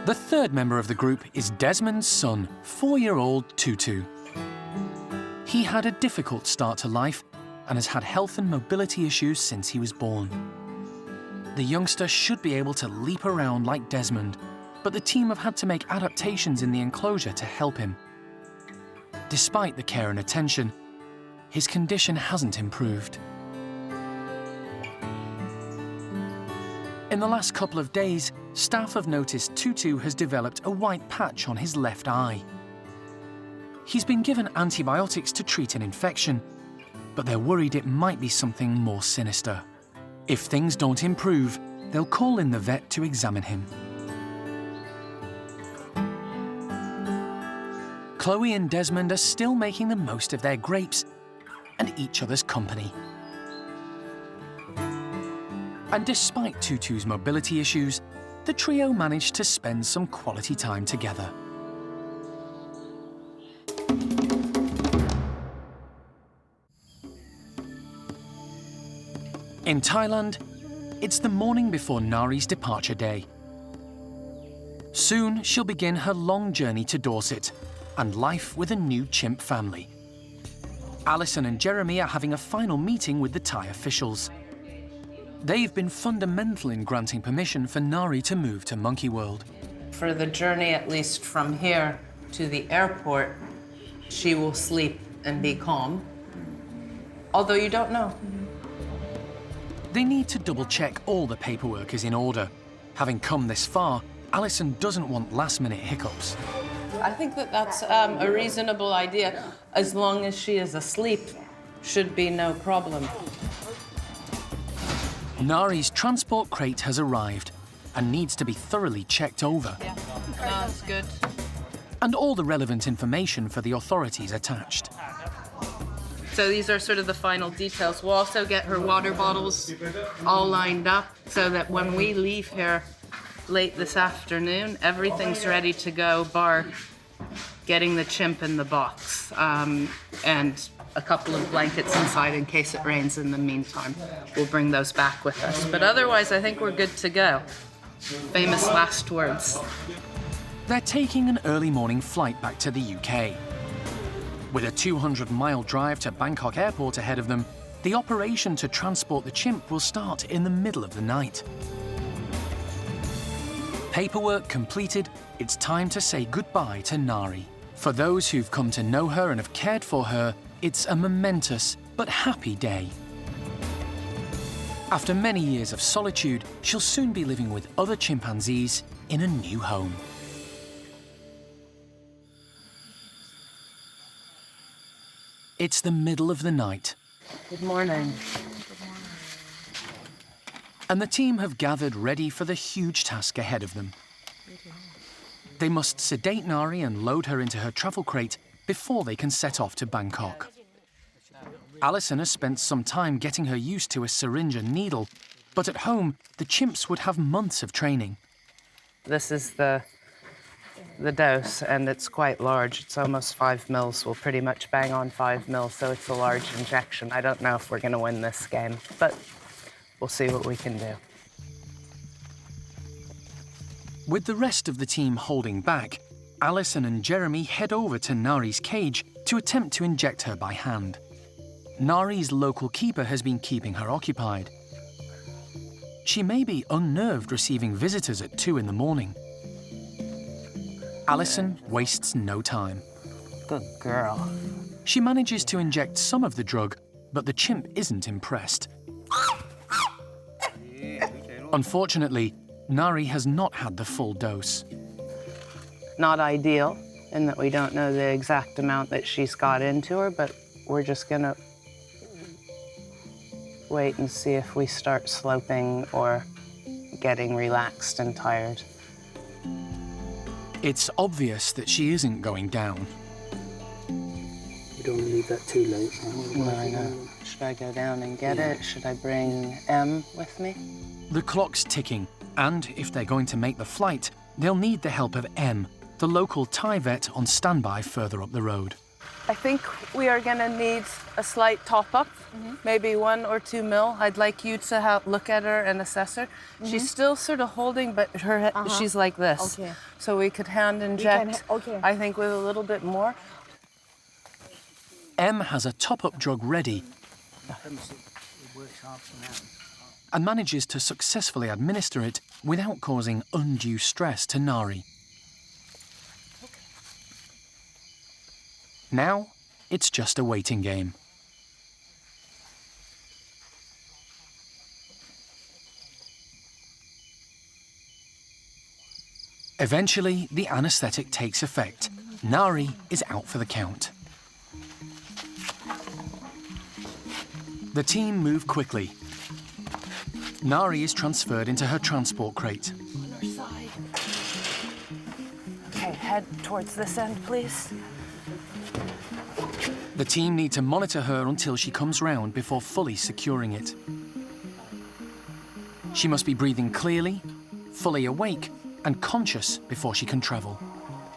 The third member of the group is Desmond's son, 4-year-old Tutu. He had a difficult start to life and has had health and mobility issues since he was born. The youngster should be able to leap around like Desmond, but the team have had to make adaptations in the enclosure to help him. Despite the care and attention, his condition hasn't improved. In the last couple of days, staff have noticed Tutu has developed a white patch on his left eye. He's been given antibiotics to treat an infection, but they're worried it might be something more sinister. If things don't improve, they'll call in the vet to examine him. Chloe and Desmond are still making the most of their grapes and each other's company. And despite Tutu's mobility issues, the trio managed to spend some quality time together. In Thailand, it's the morning before Naree's departure day. Soon, she'll begin her long journey to Dorset and life with a new chimp family. Alison and Jeremy are having a final meeting with the Thai officials. They've been fundamental in granting permission for Naree to move to Monkey World. For the journey, at least from here to the airport, she will sleep and be calm. Although you don't know. They need to double-check all the paperwork is in order. Having come this far, Alison doesn't want last-minute hiccups. I think that that's a reasonable idea. As long as she is asleep, should be no problem. Naree's transport crate has arrived and needs to be thoroughly checked over. Yeah, that's good. And all the relevant information for the authorities attached. So these are sort of the final details. We'll also get her water bottles all lined up so that when we leave here late this afternoon, everything's ready to go, bar getting the chimp in the box and a couple of blankets inside in case it rains in the meantime. We'll bring those back with us. But otherwise, I think we're good to go. Famous last words. They're taking an early morning flight back to the UK. With a 200-mile drive to Bangkok Airport ahead of them, the operation to transport the chimp will start in the middle of the night. Paperwork completed, it's time to say goodbye to Naree. For those who've come to know her and have cared for her, it's a momentous but happy day. After many years of solitude, she'll soon be living with other chimpanzees in a new home. It's the middle of the night. Good morning. And the team have gathered ready for the huge task ahead of them. They must sedate Naree and load her into her travel crate before they can set off to Bangkok. Alison has spent some time getting her used to a syringe and needle, but at home, the chimps would have months of training. This is the dose, and it's quite large. It's almost 5 mils. We'll pretty much bang on 5 mils, so it's a large injection. I don't know if we're going to win this game, but we'll see what we can do. With the rest of the team holding back, Alison and Jeremy head over to Naree's cage to attempt to inject her by hand. Naree's local keeper has been keeping her occupied. She may be unnerved receiving visitors at 2 in the morning. Alison wastes no time. Good girl. She manages to inject some of the drug, but the chimp isn't impressed. Unfortunately, Naree has not had the full dose. Not ideal in that we don't know the exact amount that she's got into her, but we're just gonna wait and see if we start sloping or getting relaxed and tired. It's obvious that she isn't going down. We don't want to leave that too late. No, I know. Should I go down and get it? Should I bring M with me? The clock's ticking, and if they're going to make the flight, they'll need the help of M, the local Thai vet on standby further up the road. I think we are gonna need a slight top-up, maybe 1 or 2 mil. I'd like you to look at her and assess her. She's still sort of holding, but her she's like this. Okay. So we could hand inject, I think, with a little bit more. M has a top-up drug ready and manages to successfully administer it without causing undue stress to Naree. Now, it's just a waiting game. Eventually, the anaesthetic takes effect. Naree is out for the count. The team move quickly. Naree is transferred into her transport crate. Okay, head towards this end, please. The team need to monitor her until she comes round before fully securing it. She must be breathing clearly, fully awake and conscious before she can travel.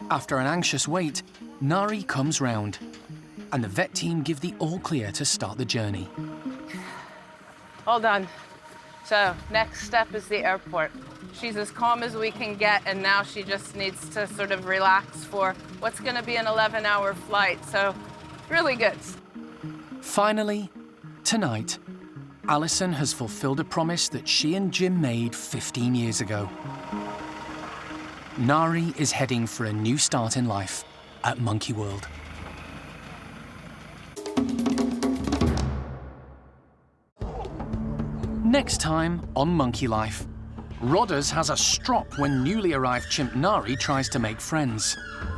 After an anxious wait, Nari comes round and the vet team give the all clear to start the journey. All done. So next step is the airport. She's as calm as we can get, and now she just needs to sort of relax for what's going to be an 11-hour flight. So really good. Finally, tonight, Alison has fulfilled a promise that she and Jim made 15 years ago. Nari is heading for a new start in life at Monkey World. Next time on Monkey Life, Rodders has a strop when newly arrived chimp Nari tries to make friends.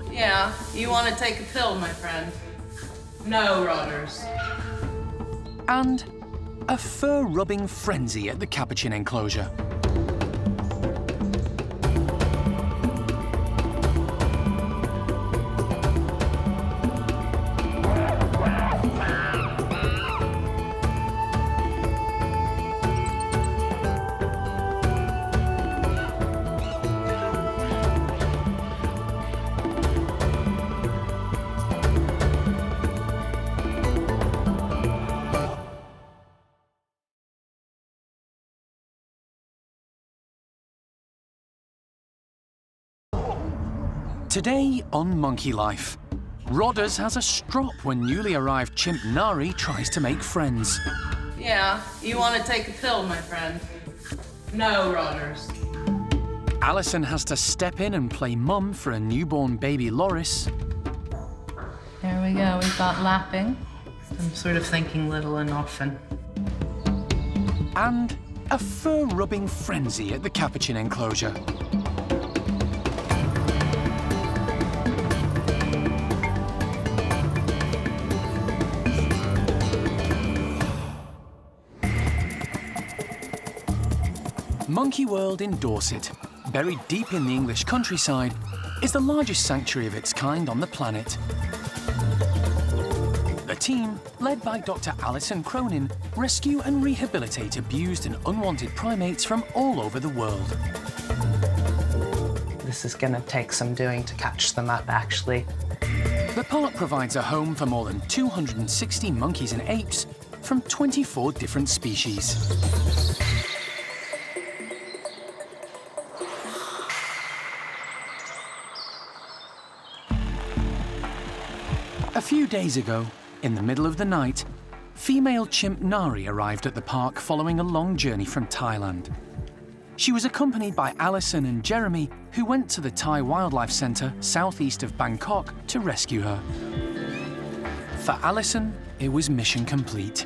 Yeah, you want to take a pill, my friend? No, Rodders. And a fur-rubbing frenzy at the Capuchin enclosure. Today on Monkey Life, Rodders has a strop when newly arrived chimp Nari tries to make friends. Yeah, you want to take a pill, my friend? No, Rodders. Alison has to step in and play mum for a newborn baby loris. There we go, we've got lapping. I'm sort of thinking little and often. And a fur-rubbing frenzy at the Capuchin enclosure. Monkey World in Dorset, buried deep in the English countryside, is the largest sanctuary of its kind on the planet. The team, led by Dr. Alison Cronin, rescue and rehabilitate abused and unwanted primates from all over the world. This is going to take some doing to catch them up, actually. The park provides a home for more than 260 monkeys and apes from 24 different species. A few days ago, in the middle of the night, female chimp Nari arrived at the park following a long journey from Thailand. She was accompanied by Alison and Jeremy, who went to the Thai Wildlife Centre southeast of Bangkok to rescue her. For Alison, it was mission complete.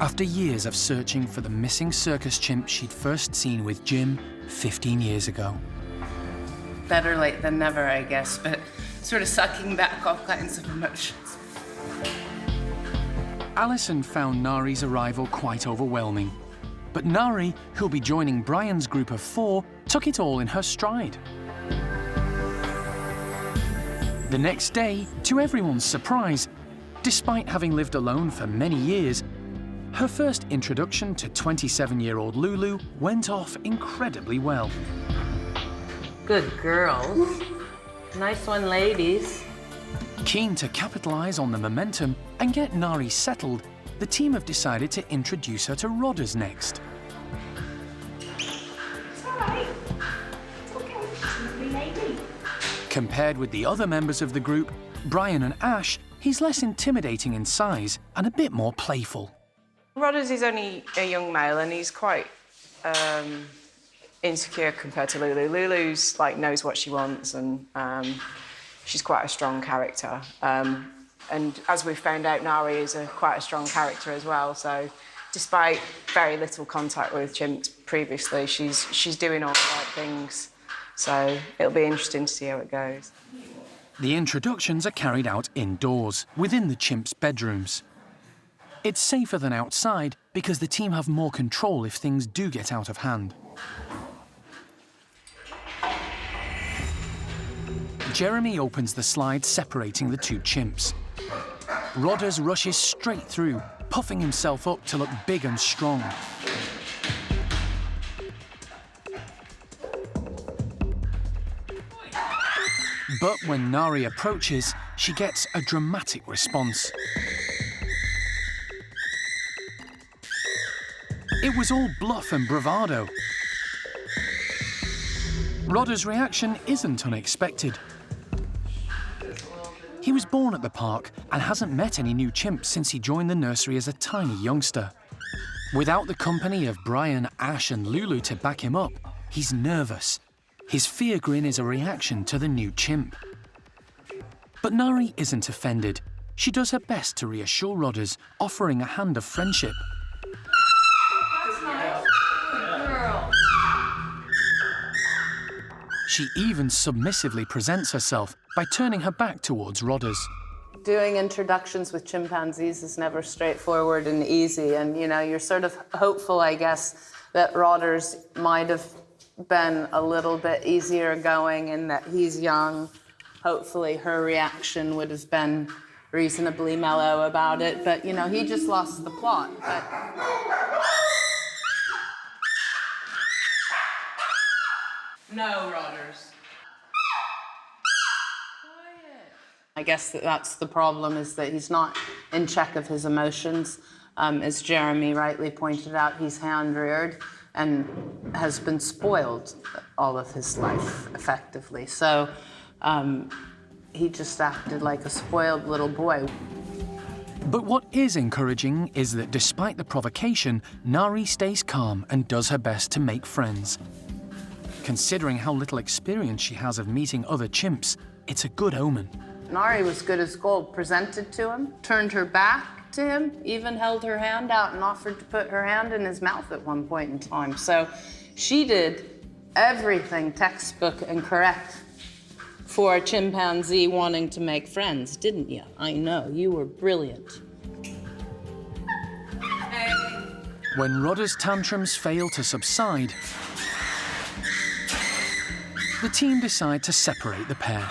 After years of searching for the missing circus chimp she'd first seen with Jim 15 years ago. Better late than never, I guess, but sort of sucking back all kinds of emotions. Alison found Nari's arrival quite overwhelming. But Nari, who'll be joining Brian's group of 4, took it all in her stride. The next day, to everyone's surprise, despite having lived alone for many years, her first introduction to 27-year-old Lulu went off incredibly well. Good girls. Nice one, ladies. Keen to capitalise on the momentum and get Nari settled, the team have decided to introduce her to Rodders next. It's all right. It's okay. It's me, lady. Compared with the other members of the group, Brian and Ash, he's less intimidating in size and a bit more playful. Rodders is only a young male and he's quite insecure compared to Lulu. Lulu's knows what she wants and she's quite a strong character. And as we've found out, Nari is quite a strong character as well. So despite very little contact with chimps previously, she's doing all the right things. So it'll be interesting to see how it goes. The introductions are carried out indoors, within the chimps' bedrooms. It's safer than outside because the team have more control if things do get out of hand. Jeremy opens the slide separating the two chimps. Rodders rushes straight through, puffing himself up to look big and strong. But when Nari approaches, she gets a dramatic response. It was all bluff and bravado. Rodder's reaction isn't unexpected. He was born at the park and hasn't met any new chimps since he joined the nursery as a tiny youngster. Without the company of Brian, Ash and Lulu to back him up, he's nervous. His fear grin is a reaction to the new chimp. But Nari isn't offended. She does her best to reassure Rodders, offering a hand of friendship. She even submissively presents herself by turning her back towards Rodders. Doing introductions with chimpanzees is never straightforward and easy, and you're sort of hopeful, I guess, that Rodders might have been a little bit easier going in that he's young. Hopefully her reaction would have been reasonably mellow about it, but he just lost the plot. No, Rodders. Quiet. I guess that's the problem, is that he's not in check of his emotions. As Jeremy rightly pointed out, he's hand-reared and has been spoiled all of his life, effectively. So he just acted like a spoiled little boy. But what is encouraging is that despite the provocation, Nari stays calm and does her best to make friends. Considering how little experience she has of meeting other chimps, it's a good omen. Nari was good as gold, presented to him, turned her back to him, even held her hand out and offered to put her hand in his mouth at one point in time. So she did everything textbook and correct for a chimpanzee wanting to make friends, didn't you? I know, you were brilliant. When Rodder's tantrums fail to subside, the team decide to separate the pair,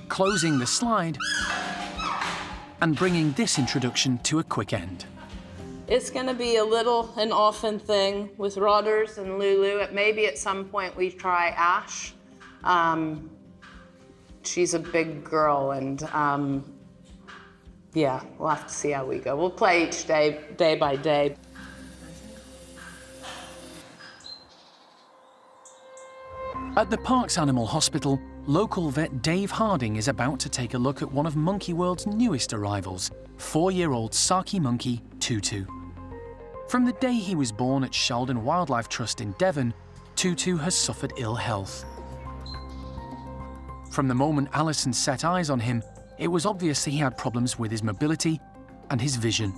closing the slide and bringing this introduction to a quick end. It's gonna be a little and often thing with Rodders and Lulu. Maybe at some point we try Ash. She's a big girl, and yeah, we'll have to see how we go. We'll play each day, day by day. At the park's animal hospital, local vet Dave Harding is about to take a look at one of Monkey World's newest arrivals, 4-year-old Saki monkey, Tutu. From the day he was born at Sheldon Wildlife Trust in Devon, Tutu has suffered ill health. From the moment Alison set eyes on him, it was obvious he had problems with his mobility and his vision.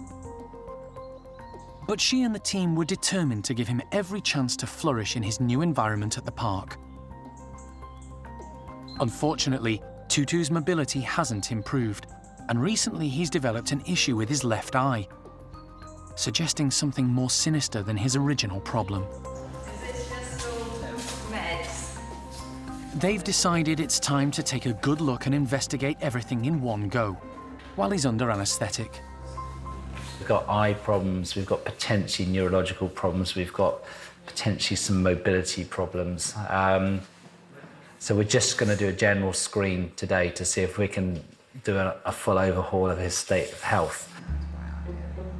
But she and the team were determined to give him every chance to flourish in his new environment at the park. Unfortunately, Tutu's mobility hasn't improved, and recently he's developed an issue with his left eye, suggesting something more sinister than his original problem. They've decided it's time to take a good look and investigate everything in one go, while he's under anaesthetic. We've got eye problems, we've got potentially neurological problems, we've got potentially some mobility problems. So we're just going to do a general screen today to see if we can do a full overhaul of his state of health.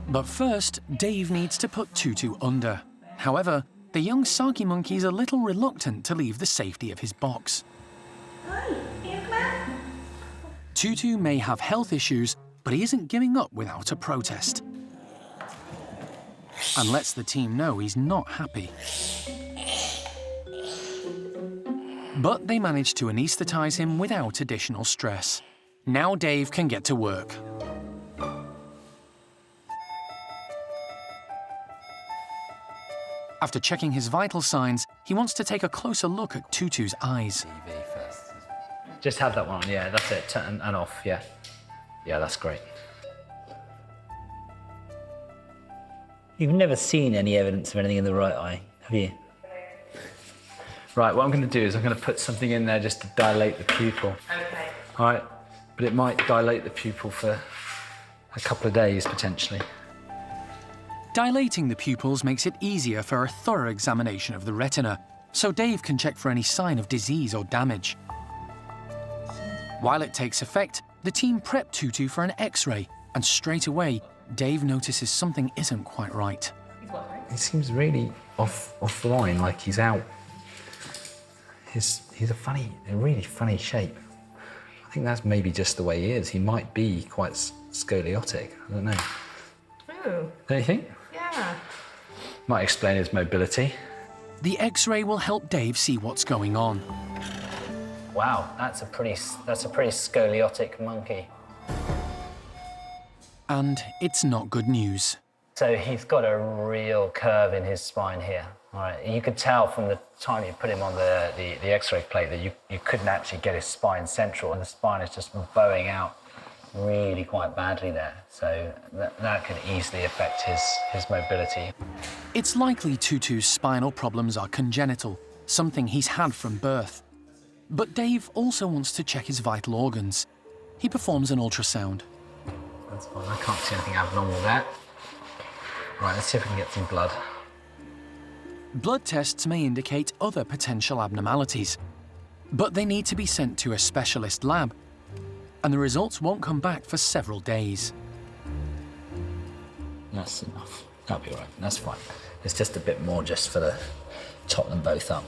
But first, Dave needs to put Tutu under. However, the young Saki monkey is a little reluctant to leave the safety of his box. Tutu may have health issues, but he isn't giving up without a protest, and lets the team know he's not happy. But they manage to anaesthetize him without additional stress. Now Dave can get to work. After checking his vital signs, he wants to take a closer look at Tutu's eyes. Just have that one on, yeah, that's it, turn and off, yeah. Yeah, that's great. You've never seen any evidence of anything in the right eye, have you? Right, what I'm going to do is I'm going to put something in there just to dilate the pupil. Okay. All right, but it might dilate the pupil for a couple of days, potentially. Dilating the pupils makes it easier for a thorough examination of the retina, so Dave can check for any sign of disease or damage. While it takes effect, the team prep Tutu for an X-ray, and straight away, Dave notices something isn't quite right. He seems really off the line, like he's out. He's a really funny shape. I think that's maybe just the way he is. He might be quite scoliotic. I don't know. Oh. Don't you think? Yeah. Might explain his mobility. The X-ray will help Dave see what's going on. Wow, that's a pretty scoliotic monkey. And it's not good news. So he's got a real curve in his spine here. All right, you could tell from the time you put him on the X-ray plate that you couldn't actually get his spine central, and the spine is just bowing out really quite badly there. So that could easily affect his mobility. It's likely Tutu's spinal problems are congenital, something he's had from birth. But Dave also wants to check his vital organs. He performs an ultrasound. That's fine, I can't see anything abnormal there. Right, let's see if we can get some blood. Blood tests may indicate other potential abnormalities, but they need to be sent to a specialist lab, and the results won't come back for several days. That's enough. That'll be all right. That's fine. It's just a bit more just for the top them both up.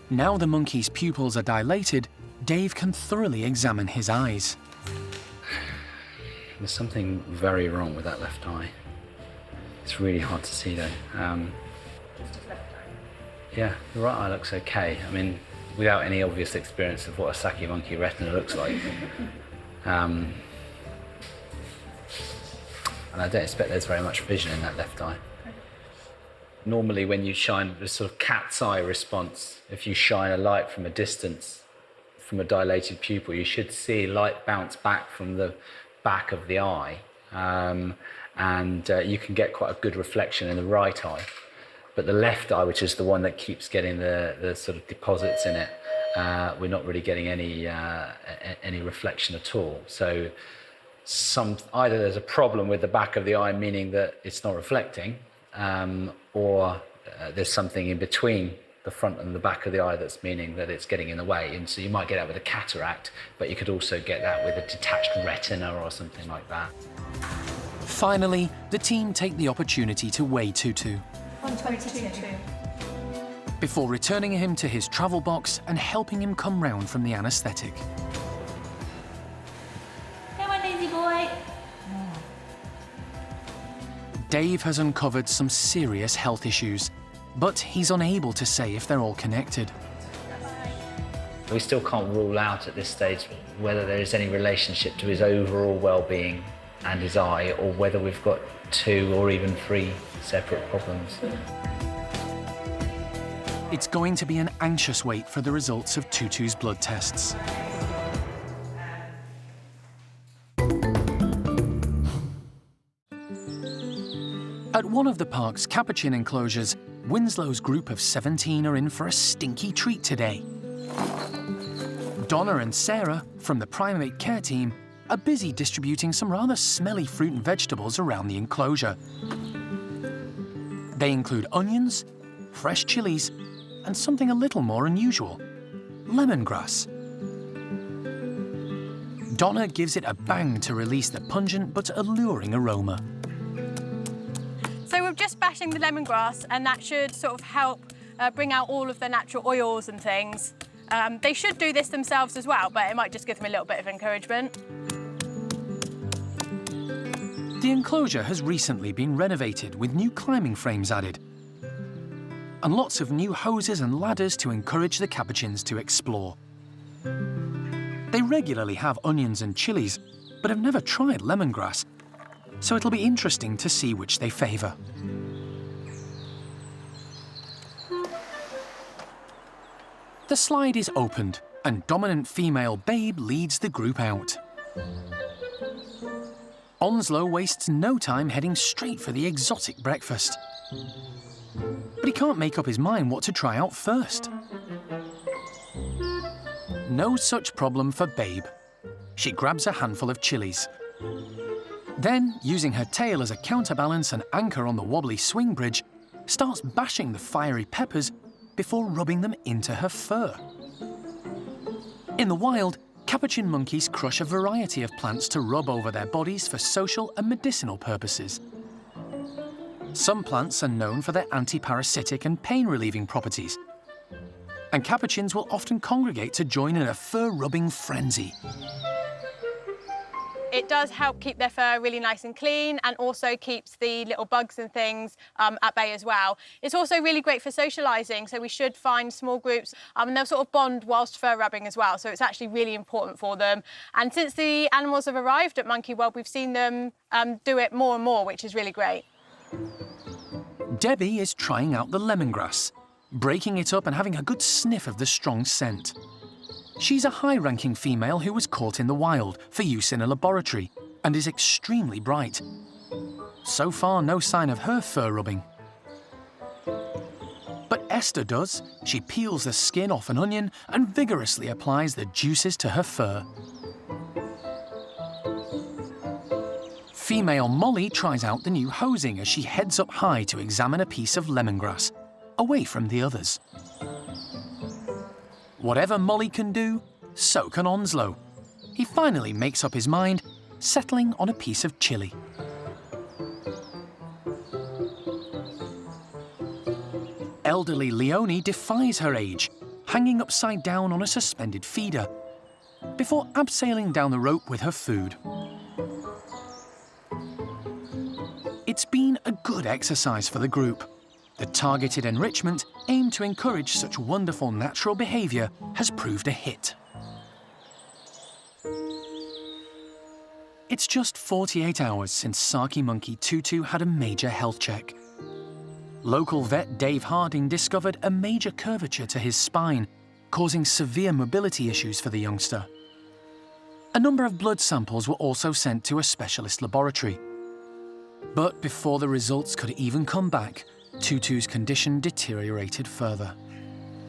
Now the monkey's pupils are dilated, Dave can thoroughly examine his eyes. There's something very wrong with that left eye. It's really hard to see though. Yeah, the right eye looks okay. I mean, without any obvious experience of what a Saki monkey retina looks like. And I don't expect there's very much vision in that left eye. Normally when you shine the sort of cat's eye response, if you shine a light from a distance, from a dilated pupil, you should see light bounce back from the back of the eye. And you can get quite a good reflection in the right eye. But the left eye, which is the one that keeps getting the sort of deposits in it, we're not really getting any reflection at all. So either there's a problem with the back of the eye, meaning that it's not reflecting, or there's something in between the front and the back of the eye that's meaning that it's getting in the way. And so you might get that with a cataract, but you could also get that with a detached retina or something like that. Finally, the team take the opportunity to weigh Tutu. 122. Before returning him to his travel box and helping him come round from the anaesthetic. Come on, lazy boy. Dave has uncovered some serious health issues, but he's unable to say if they're all connected. We still can't rule out at this stage whether there is any relationship to his overall well-being and his eye, or whether we've got 2 or even 3 separate problems. It's going to be an anxious wait for the results of Tutu's blood tests. At one of the park's Capuchin enclosures, Winslow's group of 17 are in for a stinky treat today. Donna and Sarah, from the Primate care team, are busy distributing some rather smelly fruit and vegetables around the enclosure. They include onions, fresh chilies, and something a little more unusual, lemongrass. Donna gives it a bang to release the pungent but alluring aroma. So we're just bashing the lemongrass, and that should sort of help bring out all of the natural oils and things. They should do this themselves as well, but it might just give them a little bit of encouragement. The enclosure has recently been renovated with new climbing frames added, and lots of new hoses and ladders to encourage the Capuchins to explore. They regularly have onions and chilies, but have never tried lemongrass, so it'll be interesting to see which they favour. The slide is opened, and dominant female Babe leads the group out. Onslow wastes no time heading straight for the exotic breakfast. But he can't make up his mind what to try out first. No such problem for Babe. she grabs a handful of chilies. Then, using her tail as a counterbalance and anchor on the wobbly swing bridge, starts bashing the fiery peppers before rubbing them into her fur. In the wild, Capuchin monkeys crush a variety of plants to rub over their bodies for social and medicinal purposes. Some plants are known for their anti-parasitic and pain-relieving properties, and capuchins will often congregate to join in a fur-rubbing frenzy. It does help keep their fur really nice and clean, and also keeps the little bugs and things at bay as well. It's also really great for socialising, so we should find small groups and they'll sort of bond whilst fur rubbing as well, so it's actually really important for them. And since the animals have arrived at Monkey World, we've seen them do it more and more, which is really great. Debbie is trying out the lemongrass, breaking it up and having a good sniff of the strong scent. She's a high-ranking female who was caught in the wild for use in a laboratory and is extremely bright. So far, no sign of her fur rubbing. But Esther does. She peels the skin off an onion and vigorously applies the juices to her fur. Female Molly tries out the new hosing as she heads up high to examine a piece of lemongrass, away from the others. Whatever Molly can do, so can Onslow. He finally makes up his mind, settling on a piece of chili. Elderly Leonie defies her age, hanging upside down on a suspended feeder, before abseiling down the rope with her food. It's been a good exercise for the group. The targeted enrichment, aimed to encourage such wonderful natural behaviour, has proved a hit. It's just 48 hours since Saki monkey Tutu had a major health check. Local vet Dave Harding discovered a major curvature to his spine, causing severe mobility issues for the youngster. A number of blood samples were also sent to a specialist laboratory. But before the results could even come back, Tutu's condition deteriorated further.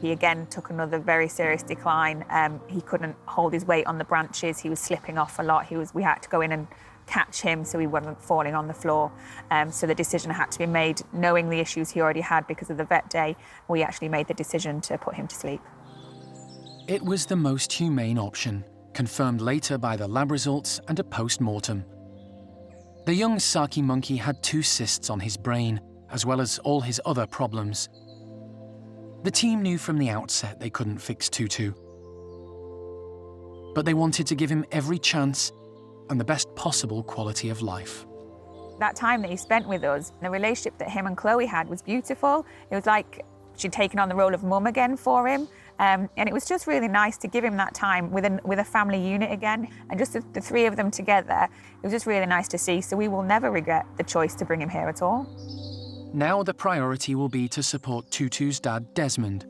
He again took another very serious decline. He couldn't hold his weight on the branches. He was slipping off a lot. We had to go in and catch him so he wasn't falling on the floor. So the decision had to be made, knowing the issues he already had because of the vet day. We actually made the decision to put him to sleep. It was the most humane option, confirmed later by the lab results and a post-mortem. The young Saki monkey had 2 cysts on his brain, as well as all his other problems. The team knew from the outset they couldn't fix Tutu. But they wanted to give him every chance and the best possible quality of life. That time that he spent with us, the relationship that him and Chloe had was beautiful. It was like she'd taken on the role of mum again for him. And it was just really nice to give him that time with a family unit again. And just the 3 of them together, it was just really nice to see. So we will never regret the choice to bring him here at all. Now the priority will be to support Tutu's dad, Desmond,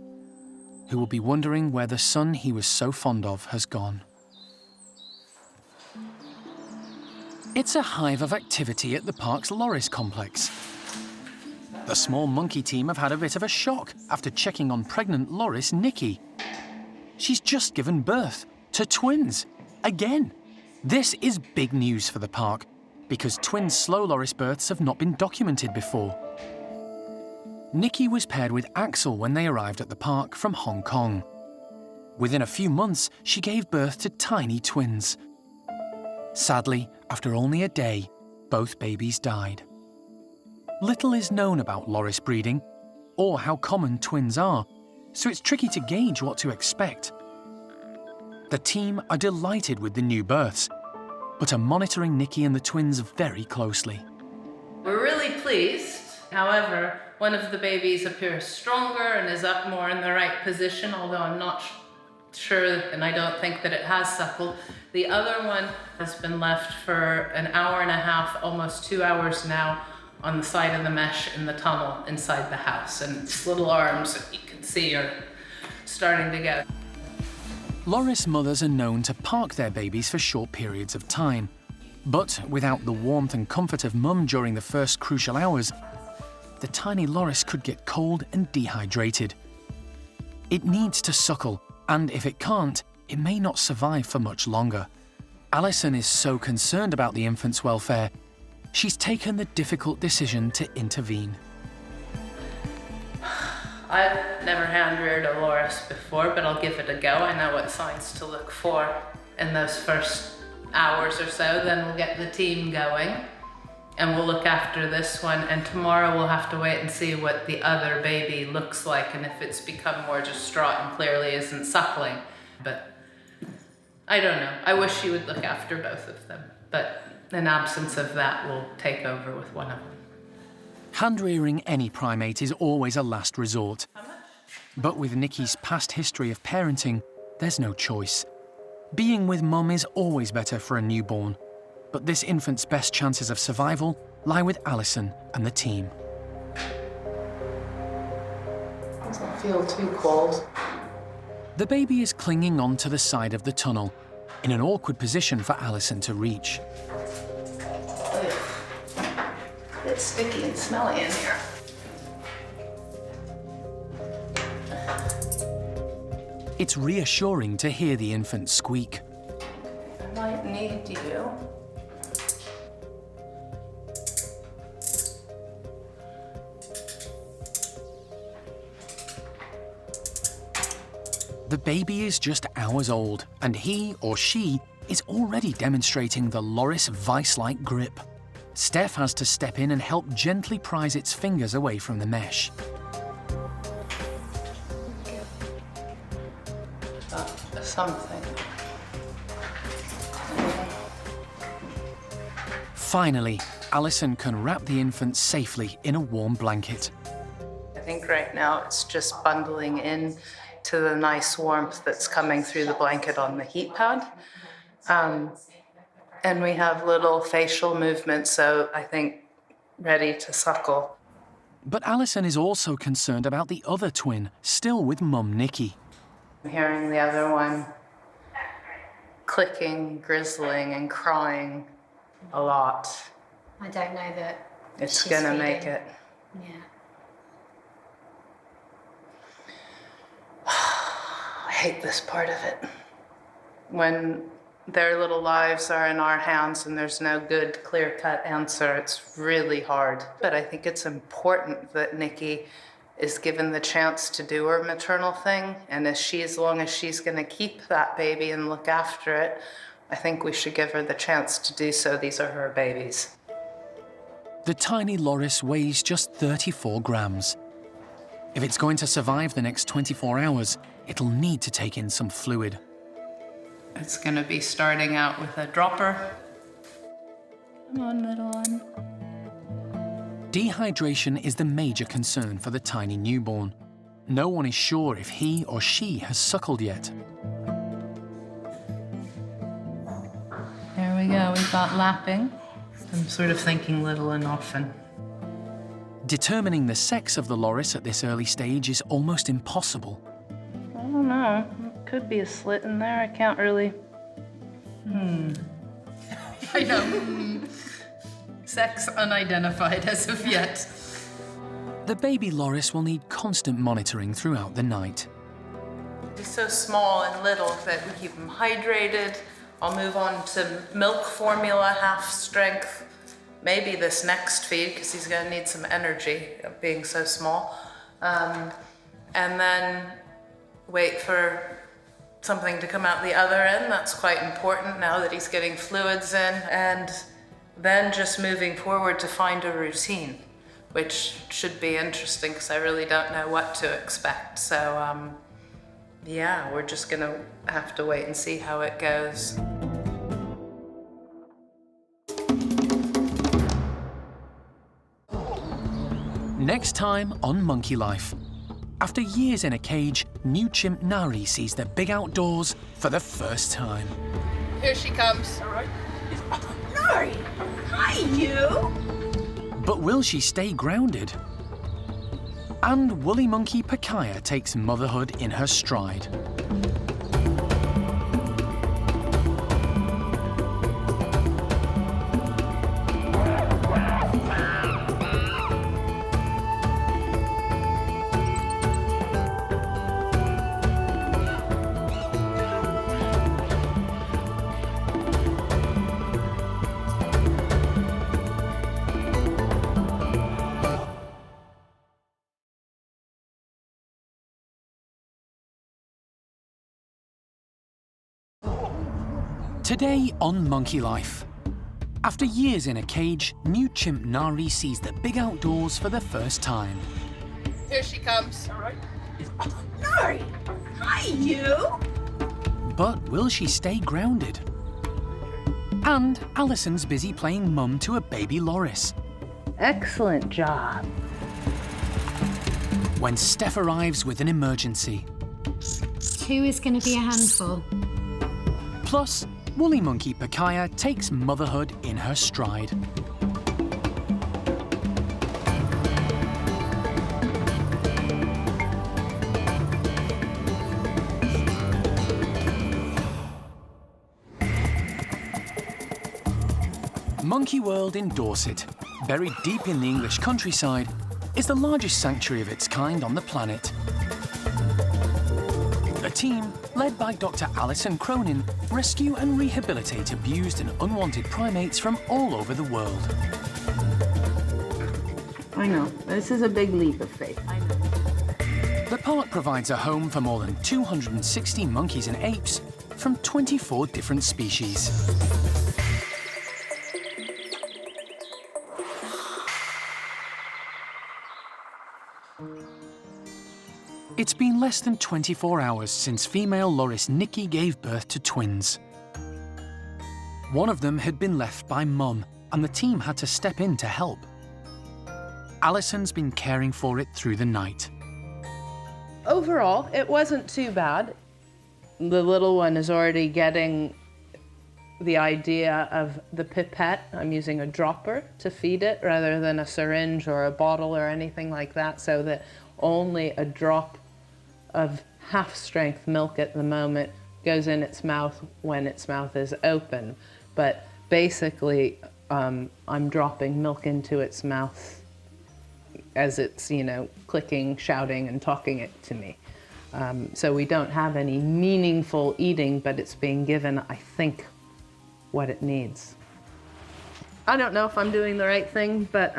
who will be wondering where the son he was so fond of has gone. It's a hive of activity at the park's loris complex. The small monkey team have had a bit of a shock after checking on pregnant loris Nikki. She's just given birth to twins, again. This is big news for the park, because twin slow loris births have not been documented before. Nikki was paired with Axel when they arrived at the park from Hong Kong. Within a few months, she gave birth to tiny twins. Sadly, after only a day, both babies died. Little is known about loris breeding, or how common twins are, so it's tricky to gauge what to expect. The team are delighted with the new births, but are monitoring Nikki and the twins very closely. We're really pleased. However, one of the babies appears stronger and is up more in the right position, although I'm not sure, and I don't think that it has suckled. The other one has been left for an hour and a half, almost 2 hours now, on the side of the mesh in the tunnel inside the house, and its little arms that you can see are starting to get. Loris mothers are known to park their babies for short periods of time, but without the warmth and comfort of mum during the first crucial hours, the tiny loris could get cold and dehydrated. It needs to suckle, and if it can't, it may not survive for much longer. Alison is so concerned about the infant's welfare, she's taken the difficult decision to intervene. I've never hand-reared a loris before, but I'll give it a go. I know what signs to look for in those first hours or so. Then we'll get the team going and we'll look after this one. And tomorrow we'll have to wait and see what the other baby looks like and if it's become more distraught and clearly isn't suckling. But I don't know. I wish she would look after both of them. But in absence of that, we'll take over with one of them. Hand-rearing any primate is always a last resort. But with Nikki's past history of parenting, there's no choice. Being with mum is always better for a newborn, but this infant's best chances of survival lie with Alison and the team. Doesn't feel too cold. The baby is clinging on to the side of the tunnel, in an awkward position for Alison to reach. A bit sticky and smelly in here. It's reassuring to hear the infant squeak. I might need you. The baby is just hours old, and he or she is already demonstrating the loris vice-like grip. Steph has to step in and help gently prise its fingers away from the mesh. Something. Finally, Alison can wrap the infant safely in a warm blanket. I think right now it's just bundling in to the nice warmth that's coming through the blanket on the heat pad. And we have little facial movements, so I think ready to suckle. But Alison is also concerned about the other twin, still with mum Nikki. I'm hearing the other one clicking, grizzling, and crying a lot. I don't know that It's she's gonna feeding. make it. Yeah. I hate this part of it. When their little lives are in our hands and there's no good, clear-cut answer, it's really hard. But I think it's important that Nikki is given the chance to do her maternal thing, and as long as she's going to keep that baby and look after it, I think we should give her the chance to do so. These are her babies. The tiny loris weighs just 34 grams. If it's going to survive the next 24 hours, it'll need to take in some fluid. It's going to be starting out with a dropper. Come on, little one. Dehydration is the major concern for the tiny newborn. No one is sure if he or she has suckled yet. There we go, we've got lapping. I'm sort of thinking little and often. Determining the sex of the loris at this early stage is almost impossible. I don't know, could be a slit in there, I can't really. I know. Sex unidentified as of yet. The baby loris will need constant monitoring throughout the night. He's so small and little that we keep him hydrated. I'll move on to milk formula, half strength. Maybe this next feed, because he's gonna need some energy, being so small. And then wait for something to come out the other end. That's quite important now that he's getting fluids in. And then just moving forward to find a routine, which should be interesting because I really don't know what to expect. So yeah, we're just gonna have to wait and see how it goes. Next time on Monkey Life. After years in a cage, new chimp Nari sees the big outdoors for the first time. Here she comes. All right. Nari! Hi, you! But will she stay grounded? And woolly monkey Pakaya takes motherhood in her stride. Today on Monkey Life. After years in a cage, new chimp Nari sees the big outdoors for the first time. Here she comes. All right. Nari! Hi, you! But will she stay grounded? And Alison's busy playing mum to a baby loris. Excellent job. When Steph arrives with an emergency. 2 is going to be a handful. Plus, woolly monkey Pakaya takes motherhood in her stride. Monkey World in Dorset, buried deep in the English countryside, is the largest sanctuary of its kind on the planet. The team, led by Dr. Alison Cronin, rescue and rehabilitate abused and unwanted primates from all over the world. I know, this is a big leap of faith. I know. The park provides a home for more than 260 monkeys and apes from 24 different species. It's been less than 24 hours since female loris Nikki gave birth to twins. One of them had been left by mum, and the team had to step in to help. Alison's been caring for it through the night. Overall, it wasn't too bad. The little one is already getting the idea of the pipette. I'm using a dropper to feed it rather than a syringe or a bottle or anything like that, so that only a drop of half-strength milk at the moment goes in its mouth when its mouth is open. But basically, I'm dropping milk into its mouth as it's, clicking, shouting, and talking it to me. So we don't have any meaningful eating, but it's being given, I think, what it needs. I don't know if I'm doing the right thing, but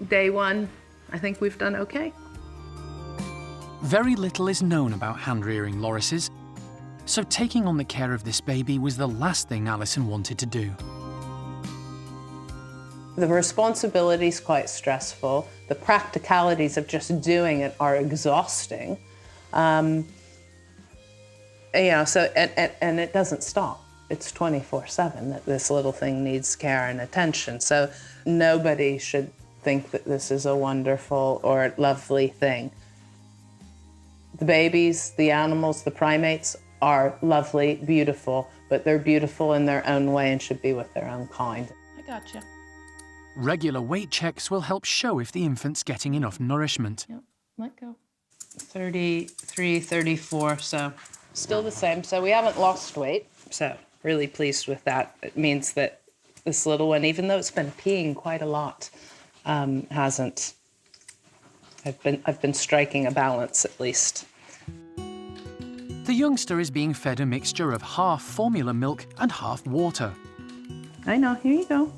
day 1, I think we've done okay. Very little is known about hand-rearing lorises, so taking on the care of this baby was the last thing Alison wanted to do. The responsibility is quite stressful. The practicalities of just doing it are exhausting. So and it doesn't stop. It's 24/7 that this little thing needs care and attention. So nobody should think that this is a wonderful or lovely thing. The babies, the animals, the primates are lovely, beautiful, but they're beautiful in their own way and should be with their own kind. I gotcha. Regular weight checks will help show if the infant's getting enough nourishment. Yep, let go. 33, 34, so still the same. So we haven't lost weight, so really pleased with that. It means that this little one, even though it's been peeing quite a lot, hasn't. I've been striking a balance at least. The youngster is being fed a mixture of half formula milk and half water. I know, here you go.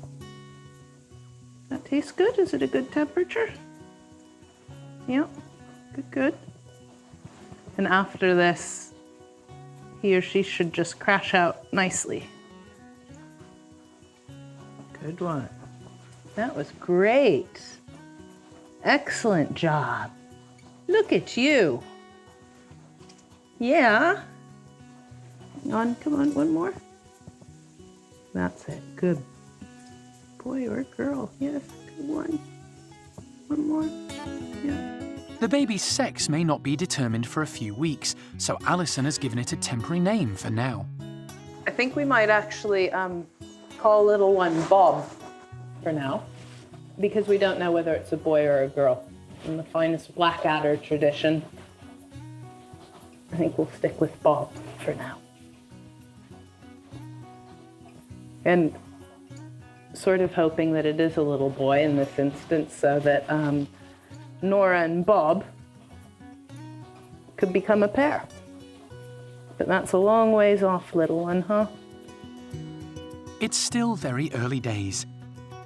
That tastes good. Is it a good temperature? Yep, good. And after this, he or she should just crash out nicely. Good one. That was great. Excellent job. Look at you. Yeah. Come on, one more. That's it, good. Boy or girl, yes, good one. One more, yeah. The baby's sex may not be determined for a few weeks, so Alison has given it a temporary name for now. I think we might actually call little one Bob for now, because we don't know whether it's a boy or a girl. In the finest Blackadder tradition, I think we'll stick with Bob for now. And sort of hoping that it is a little boy in this instance, so that Nora and Bob could become a pair. But that's a long ways off, little one, huh? It's still very early days,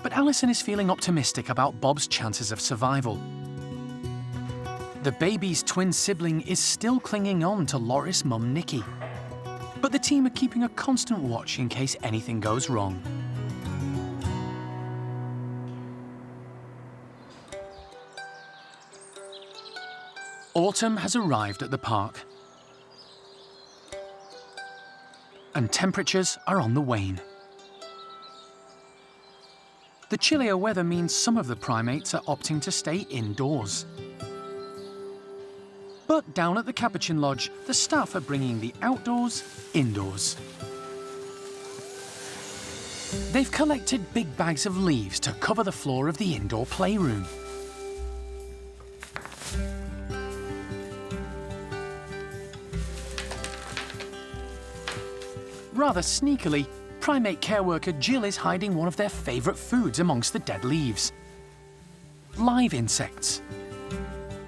but Alison is feeling optimistic about Bob's chances of survival. The baby's twin sibling is still clinging on to loris mum Nikki. but the team are keeping a constant watch in case anything goes wrong. Autumn has arrived at the park, and temperatures are on the wane. The chillier weather means some of the primates are opting to stay indoors. But down at the Capuchin Lodge, the staff are bringing the outdoors indoors. They've collected big bags of leaves to cover the floor of the indoor playroom. Rather sneakily, primate care worker Jill is hiding one of their favourite foods amongst the dead leaves. Live insects.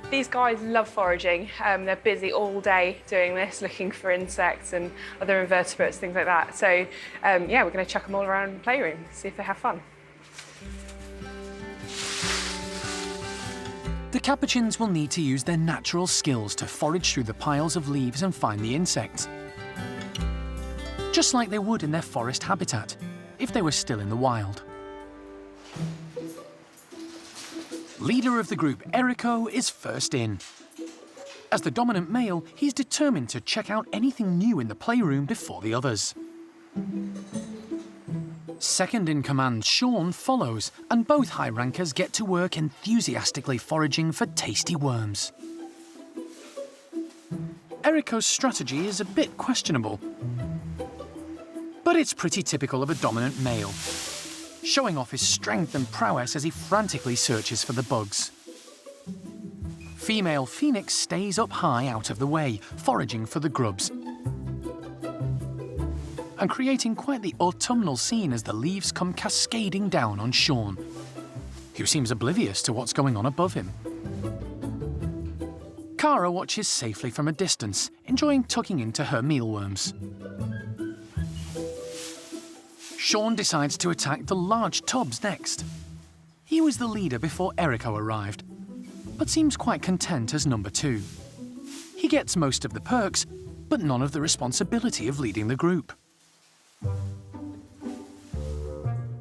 These guys love foraging. They're busy all day doing this, looking for insects and other invertebrates, things like that. So, yeah, we're going to chuck them all around the playroom, see if they have fun. The Capuchins will need to use their natural skills to forage through the piles of leaves and find the insects, just like they would in their forest habitat, if they were still in the wild. Leader of the group, Erico, is first in. As the dominant male, he's determined to check out anything new in the playroom before the others. Second in command, Sean, follows, and both high rankers get to work enthusiastically foraging for tasty worms. Erico's strategy is a bit questionable, but it's pretty typical of a dominant male, showing off his strength and prowess as he frantically searches for the bugs. Female Phoenix stays up high out of the way, foraging for the grubs, and creating quite the autumnal scene as the leaves come cascading down on Sean, who seems oblivious to what's going on above him. Cara watches safely from a distance, enjoying tucking into her mealworms. Sean decides to attack the large tubs next. He was the leader before Erico arrived, but seems quite content as number 2. He gets most of the perks, but none of the responsibility of leading the group.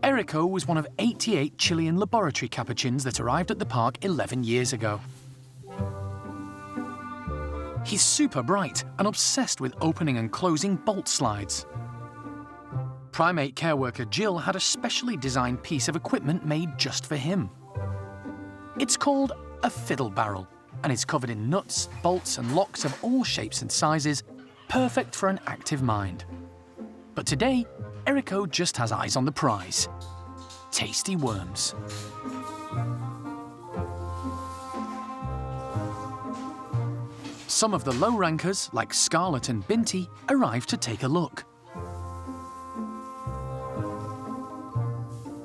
Erico was one of 88 Chilean laboratory Capuchins that arrived at the park 11 years ago. He's super bright and obsessed with opening and closing bolt slides. Primate care worker Jill had a specially designed piece of equipment made just for him. It's called a fiddle barrel, and is covered in nuts, bolts and locks of all shapes and sizes, perfect for an active mind. But today, Erico just has eyes on the prize: tasty worms. Some of the low rankers, like Scarlet and Binti, arrive to take a look.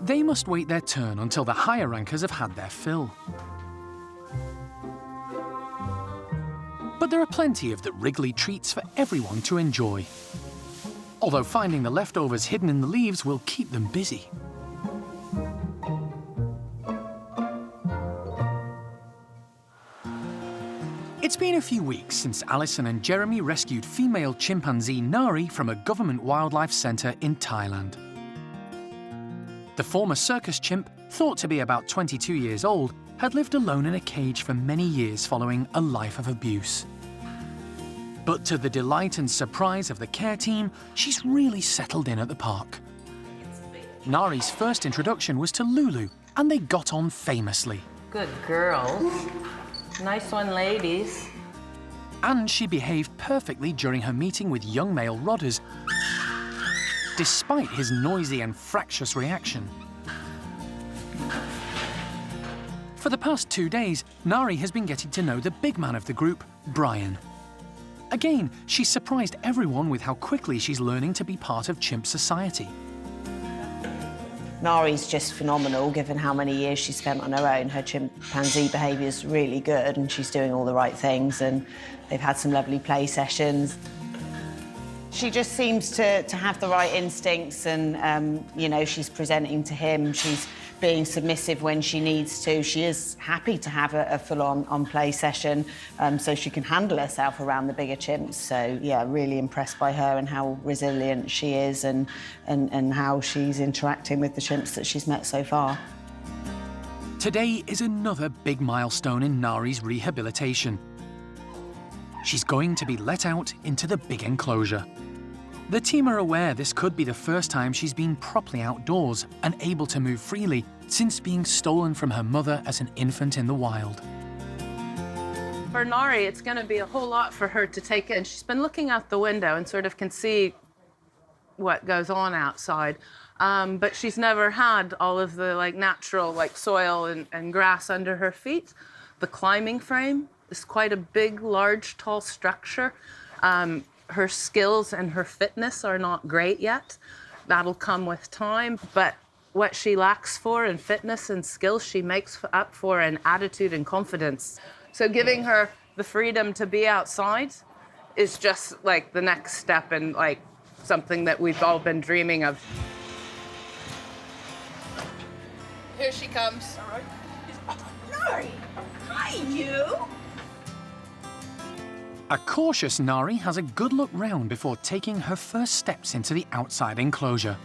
They must wait their turn until the higher rankers have had their fill. But there are plenty of the wriggly treats for everyone to enjoy, although finding the leftovers hidden in the leaves will keep them busy. It's been a few weeks since Alison and Jeremy rescued female chimpanzee Nari from a government wildlife centre in Thailand. The former circus chimp, thought to be about 22 years old, had lived alone in a cage for many years following a life of abuse. But to the delight and surprise of the care team, she's really settled in at the park. Nari's first introduction was to Lulu, and they got on famously. Good girls. Nice one, ladies. And she behaved perfectly during her meeting with young male Rodders, despite his noisy and fractious reaction. For the past 2 days, Nari has been getting to know the big man of the group, Brian. Again, she's surprised everyone with how quickly she's learning to be part of chimp society. Nari's just phenomenal, given how many years she spent on her own. Her chimpanzee behaviour's really good, and she's doing all the right things, and they've had some lovely play sessions. She just seems to have the right instincts, and, you know, she's presenting to him. She's being submissive when she needs to. She is happy to have a full-on play session, so she can handle herself around the bigger chimps. So yeah, really impressed by her and how resilient she is, and how she's interacting with the chimps that she's met so far. Today is another big milestone in Naree's rehabilitation. She's going to be let out into the big enclosure. The team are aware this could be the first time she's been properly outdoors and able to move freely since being stolen from her mother as an infant in the wild. For Naree, it's going to be a whole lot for her to take in. She's been looking out the window and sort of can see what goes on outside, but she's never had all of the natural soil and grass under her feet. The climbing frame is quite a big, large, tall structure. Her skills and her fitness are not great yet. That'll come with time, but what she lacks for in fitness and skills, she makes up for in attitude and confidence. So giving her the freedom to be outside is just the next step in something that we've all been dreaming of. Here she comes. Nari! Hi, you! A cautious Naree has a good look round before taking her first steps into the outside enclosure.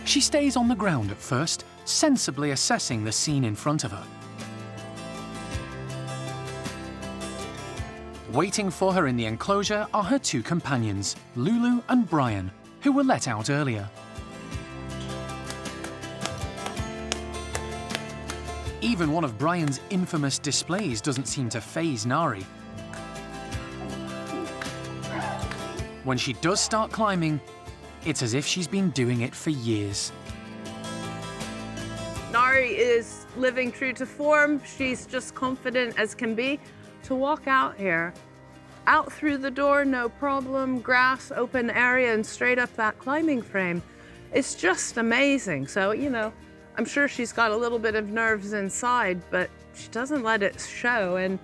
She stays on the ground at first, sensibly assessing the scene in front of her. Waiting for her in the enclosure are her two companions, Lulu and Brian, who were let out earlier. Even one of Brian's infamous displays doesn't seem to faze Naree. When she does start climbing, it's as if she's been doing it for years. Naree is living true to form. She's just confident as can be to walk out here. Out through the door, no problem, grass, open area, and straight up that climbing frame. It's just amazing. So, I'm sure she's got a little bit of nerves inside, but she doesn't let it show. And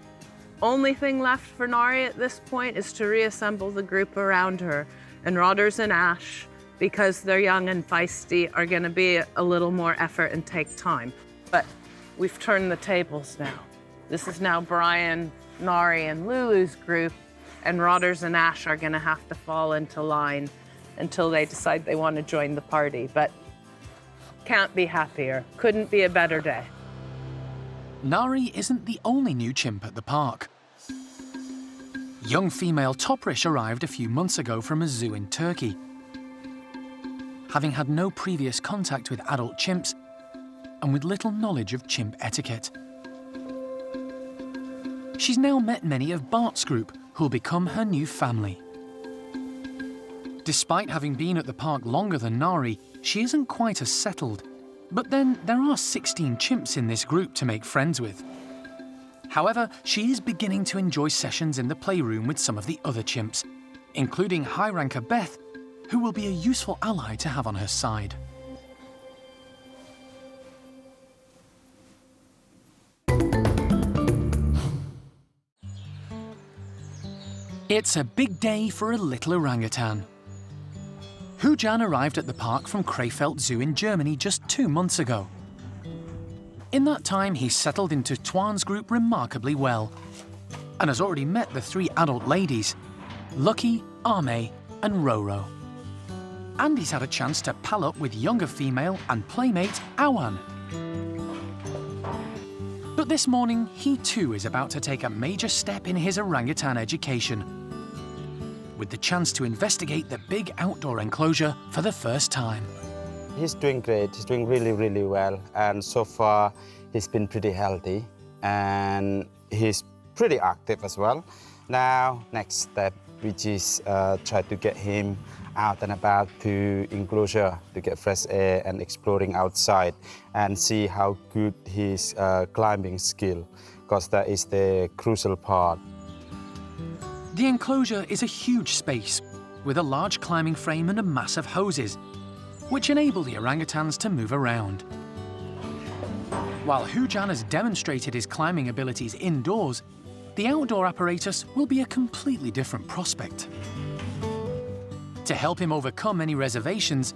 only thing left for Naree at this point is to reassemble the group around her. And Rodders and Ash, because they're young and feisty, are going to be a little more effort and take time. But we've turned the tables now. This is now Brian, Naree, and Lulu's group, and Rodders and Ash are going to have to fall into line until they decide they want to join the party. But can't be happier. Couldn't be a better day. Naree isn't the only new chimp at the park. Young female Toprish arrived a few months ago from a zoo in Turkey. Having had no previous contact with adult chimps and with little knowledge of chimp etiquette. She's now met many of Bart's group, who'll become her new family. Despite having been at the park longer than Naree, she isn't quite as settled. But then there are 16 chimps in this group to make friends with. However, she is beginning to enjoy sessions in the playroom with some of the other chimps, including high ranker Beth, who will be a useful ally to have on her side. It's a big day for a little orangutan. Hujan arrived at the park from Krefeld Zoo in Germany just 2 months ago. In that time, he settled into Tuan's group remarkably well and has already met the 3 adult ladies, Lucky, Ame, and Roro. And he's had a chance to pal up with younger female and playmate Awan. But this morning, he too is about to take a major step in his orangutan education, with the chance to investigate the big outdoor enclosure for the first time. He's doing great. He's doing really, really well. And so far, he's been pretty healthy and he's pretty active as well. Now, next step, which is try to get him out and about to enclosure to get fresh air and exploring outside and see how good his climbing skill, because that is the crucial part. The enclosure is a huge space with a large climbing frame and a mass of hoses, which enable the orangutans to move around. While Hujan has demonstrated his climbing abilities indoors, the outdoor apparatus will be a completely different prospect. To help him overcome any reservations,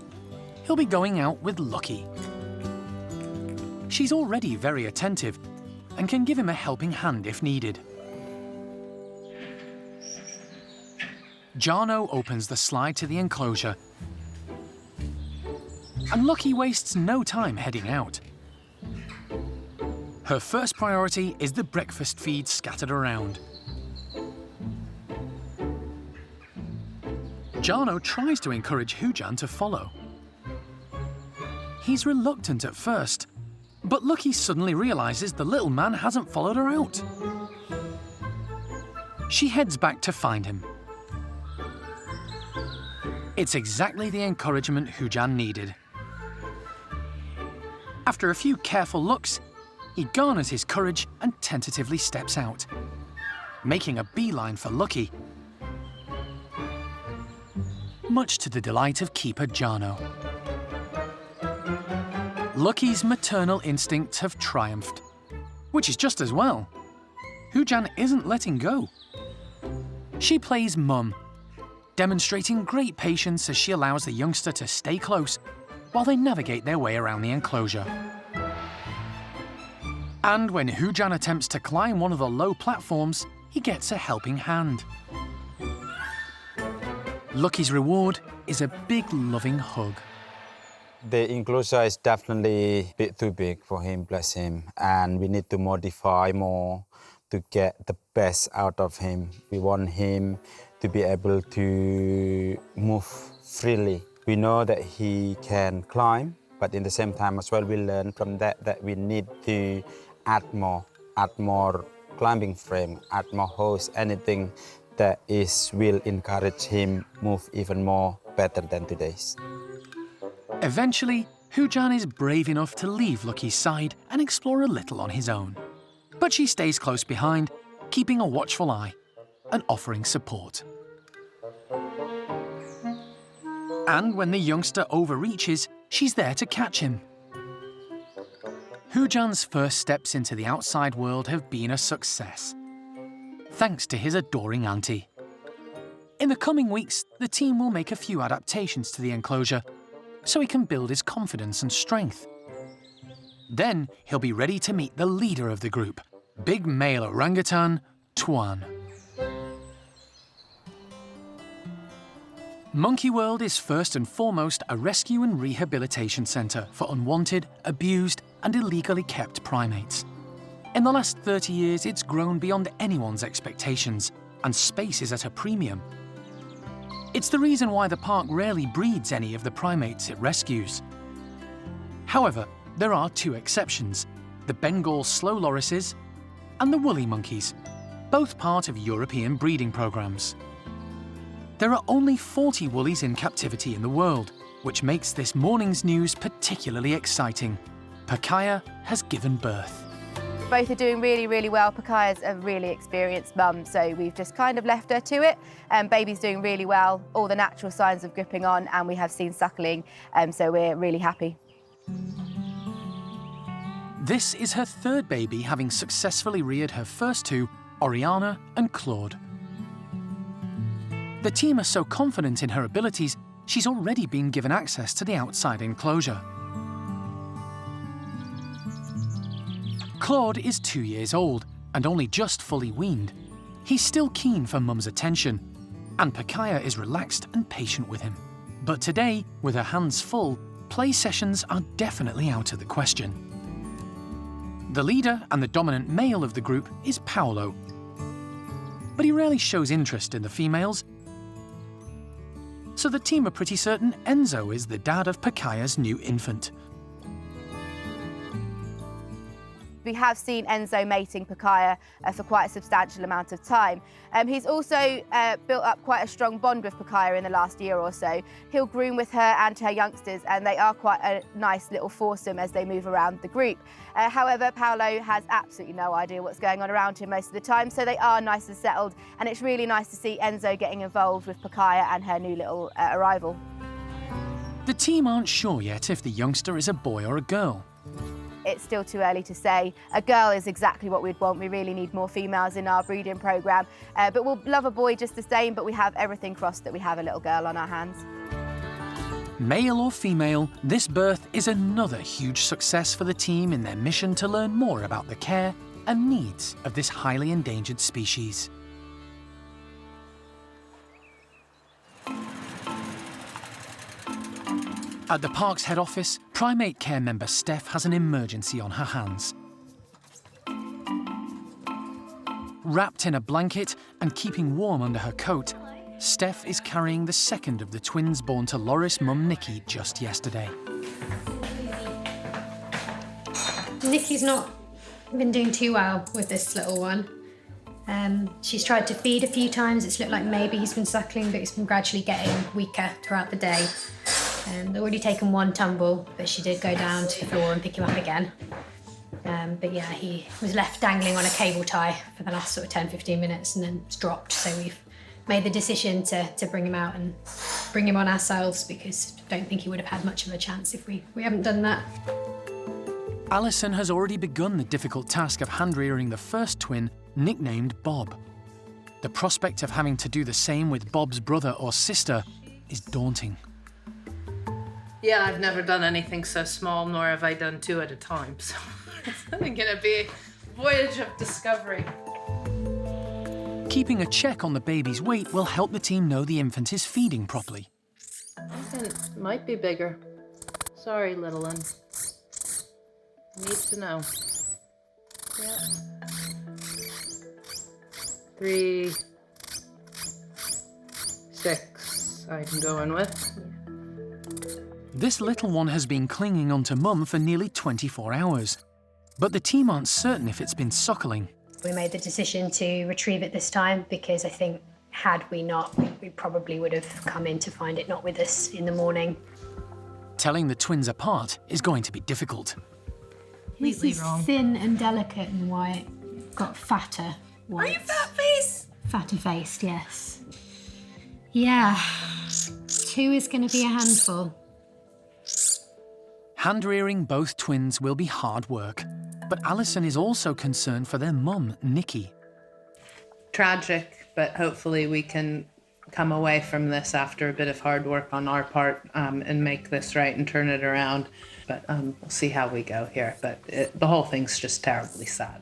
he'll be going out with Lucky. She's already very attentive and can give him a helping hand if needed. Jarno opens the slide to the enclosure, and Lucky wastes no time heading out. Her first priority is the breakfast feed scattered around. Jarno tries to encourage Hujan to follow. He's reluctant at first, but Lucky suddenly realizes the little man hasn't followed her out. She heads back to find him. It's exactly the encouragement Hujan needed. After a few careful looks, he garners his courage and tentatively steps out, making a beeline for Lucky, much to the delight of keeper Jarno. Lucky's maternal instincts have triumphed, which is just as well. Hujan isn't letting go. She plays mum, demonstrating great patience as she allows the youngster to stay close while they navigate their way around the enclosure. And when Hujan attempts to climb one of the low platforms, he gets a helping hand. Lucky's reward is a big loving hug. The enclosure is definitely a bit too big for him, bless him, and we need to modify more to get the best out of him. We want him to be able to move freely. We know that he can climb, but in the same time as well, we learn from that we need to add more climbing frame, add more hose, anything that will encourage him move even more better than today's. Eventually, Hujan is brave enough to leave Lucky's side and explore a little on his own. But she stays close behind, keeping a watchful eye and offering support. And when the youngster overreaches, she's there to catch him. Hujan's first steps into the outside world have been a success, thanks to his adoring auntie. In the coming weeks, the team will make a few adaptations to the enclosure so he can build his confidence and strength. Then he'll be ready to meet the leader of the group, big male orangutan, Tuan. Monkey World is first and foremost a rescue and rehabilitation centre for unwanted, abused and illegally kept primates. In the last 30 years, it's grown beyond anyone's expectations, and space is at a premium. It's the reason why the park rarely breeds any of the primates it rescues. However, there are two exceptions, the Bengal slow lorises and the woolly monkeys, both part of European breeding programs. There are only 40 woolies in captivity in the world, which makes this morning's news particularly exciting. Pakaya has given birth. Both are doing really, really well. Pakaya's a really experienced mum, so we've just kind of left her to it. Baby's doing really well, all the natural signs of gripping on, and we have seen suckling, so we're really happy. This is her third baby, having successfully reared her first two, Oriana and Claude. The team are so confident in her abilities, she's already been given access to the outside enclosure. Claude is 2 years old and only just fully weaned. He's still keen for mum's attention, and Pakaya is relaxed and patient with him. But today, with her hands full, play sessions are definitely out of the question. The leader and the dominant male of the group is Paolo, but he rarely shows interest in the females, so the team are pretty certain Enzo is the dad of Pakaya's new infant. We have seen Enzo mating Pakaya for quite a substantial amount of time. He's also built up quite a strong bond with Pakaya in the last year or so. He'll groom with her and her youngsters, and they are quite a nice little foursome as they move around the group. However, Paolo has absolutely no idea what's going on around him most of the time, so they are nice and settled, and it's really nice to see Enzo getting involved with Pakaya and her new little arrival. The team aren't sure yet if the youngster is a boy or a girl. it's still too early to say. A girl is exactly what we'd want. We really need more females in our breeding programme. But we'll love a boy just the same, but we have everything crossed that we have a little girl on our hands. Male or female, this birth is another huge success for the team in their mission to learn more about the care and needs of this highly endangered species. At the park's head office, primate care member Steph has an emergency on her hands. Wrapped in a blanket and keeping warm under her coat, Steph is carrying the second of the twins born to Loris mum Nikki just yesterday. Nikki's not been doing too well with this little one. She's tried to feed a few times. It's looked like maybe he's been suckling, but he's been gradually getting weaker throughout the day. They've already taken one tumble, but she did go down to the floor and pick him up again. But yeah, he was left dangling on a cable tie for the last sort of 10-15 minutes and then dropped. So we've made the decision to bring him out and bring him on ourselves, because I don't think he would have had much of a chance if we haven't done that. Alison has already begun the difficult task of hand-rearing the first twin, nicknamed Bob. The prospect of having to do the same with Bob's brother or sister is daunting. Yeah, I've never done anything so small, nor have I done two at a time, so it's going to be a voyage of discovery. Keeping a check on the baby's weight will help the team know the infant is feeding properly. I think it might be bigger. Sorry, little one. Need to know. Yeah. 3, 6, I can go in with. This little one has been clinging onto mum for nearly 24 hours, but the team aren't certain if it's been suckling. We made the decision to retrieve it this time because I think had we not, we probably would have come in to find it not with us in the morning. Telling the twins apart is going to be difficult. This is thin and delicate, and Wyatt got fatter. Are you fat-faced? Fatter-faced, yes. Yeah, 2 is going to be a handful. Hand-rearing both twins will be hard work, but Alison is also concerned for their mum, Nikki. Tragic, but hopefully we can come away from this after a bit of hard work on our part and make this right and turn it around. But we'll see how we go here. But the whole thing's just terribly sad.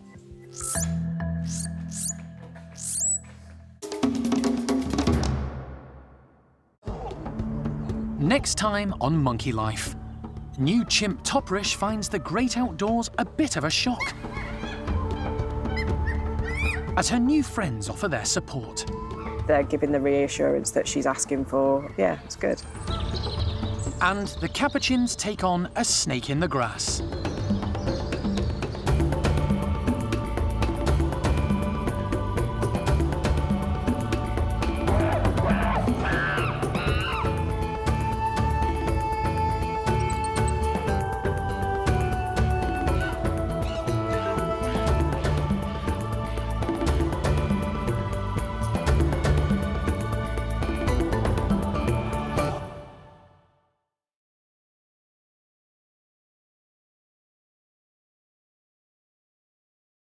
Next time on Monkey Life, new chimp Toprish finds the great outdoors a bit of a shock, as her new friends offer their support. They're giving the reassurance that she's asking for. Yeah, it's good. And the Capuchins take on a snake in the grass.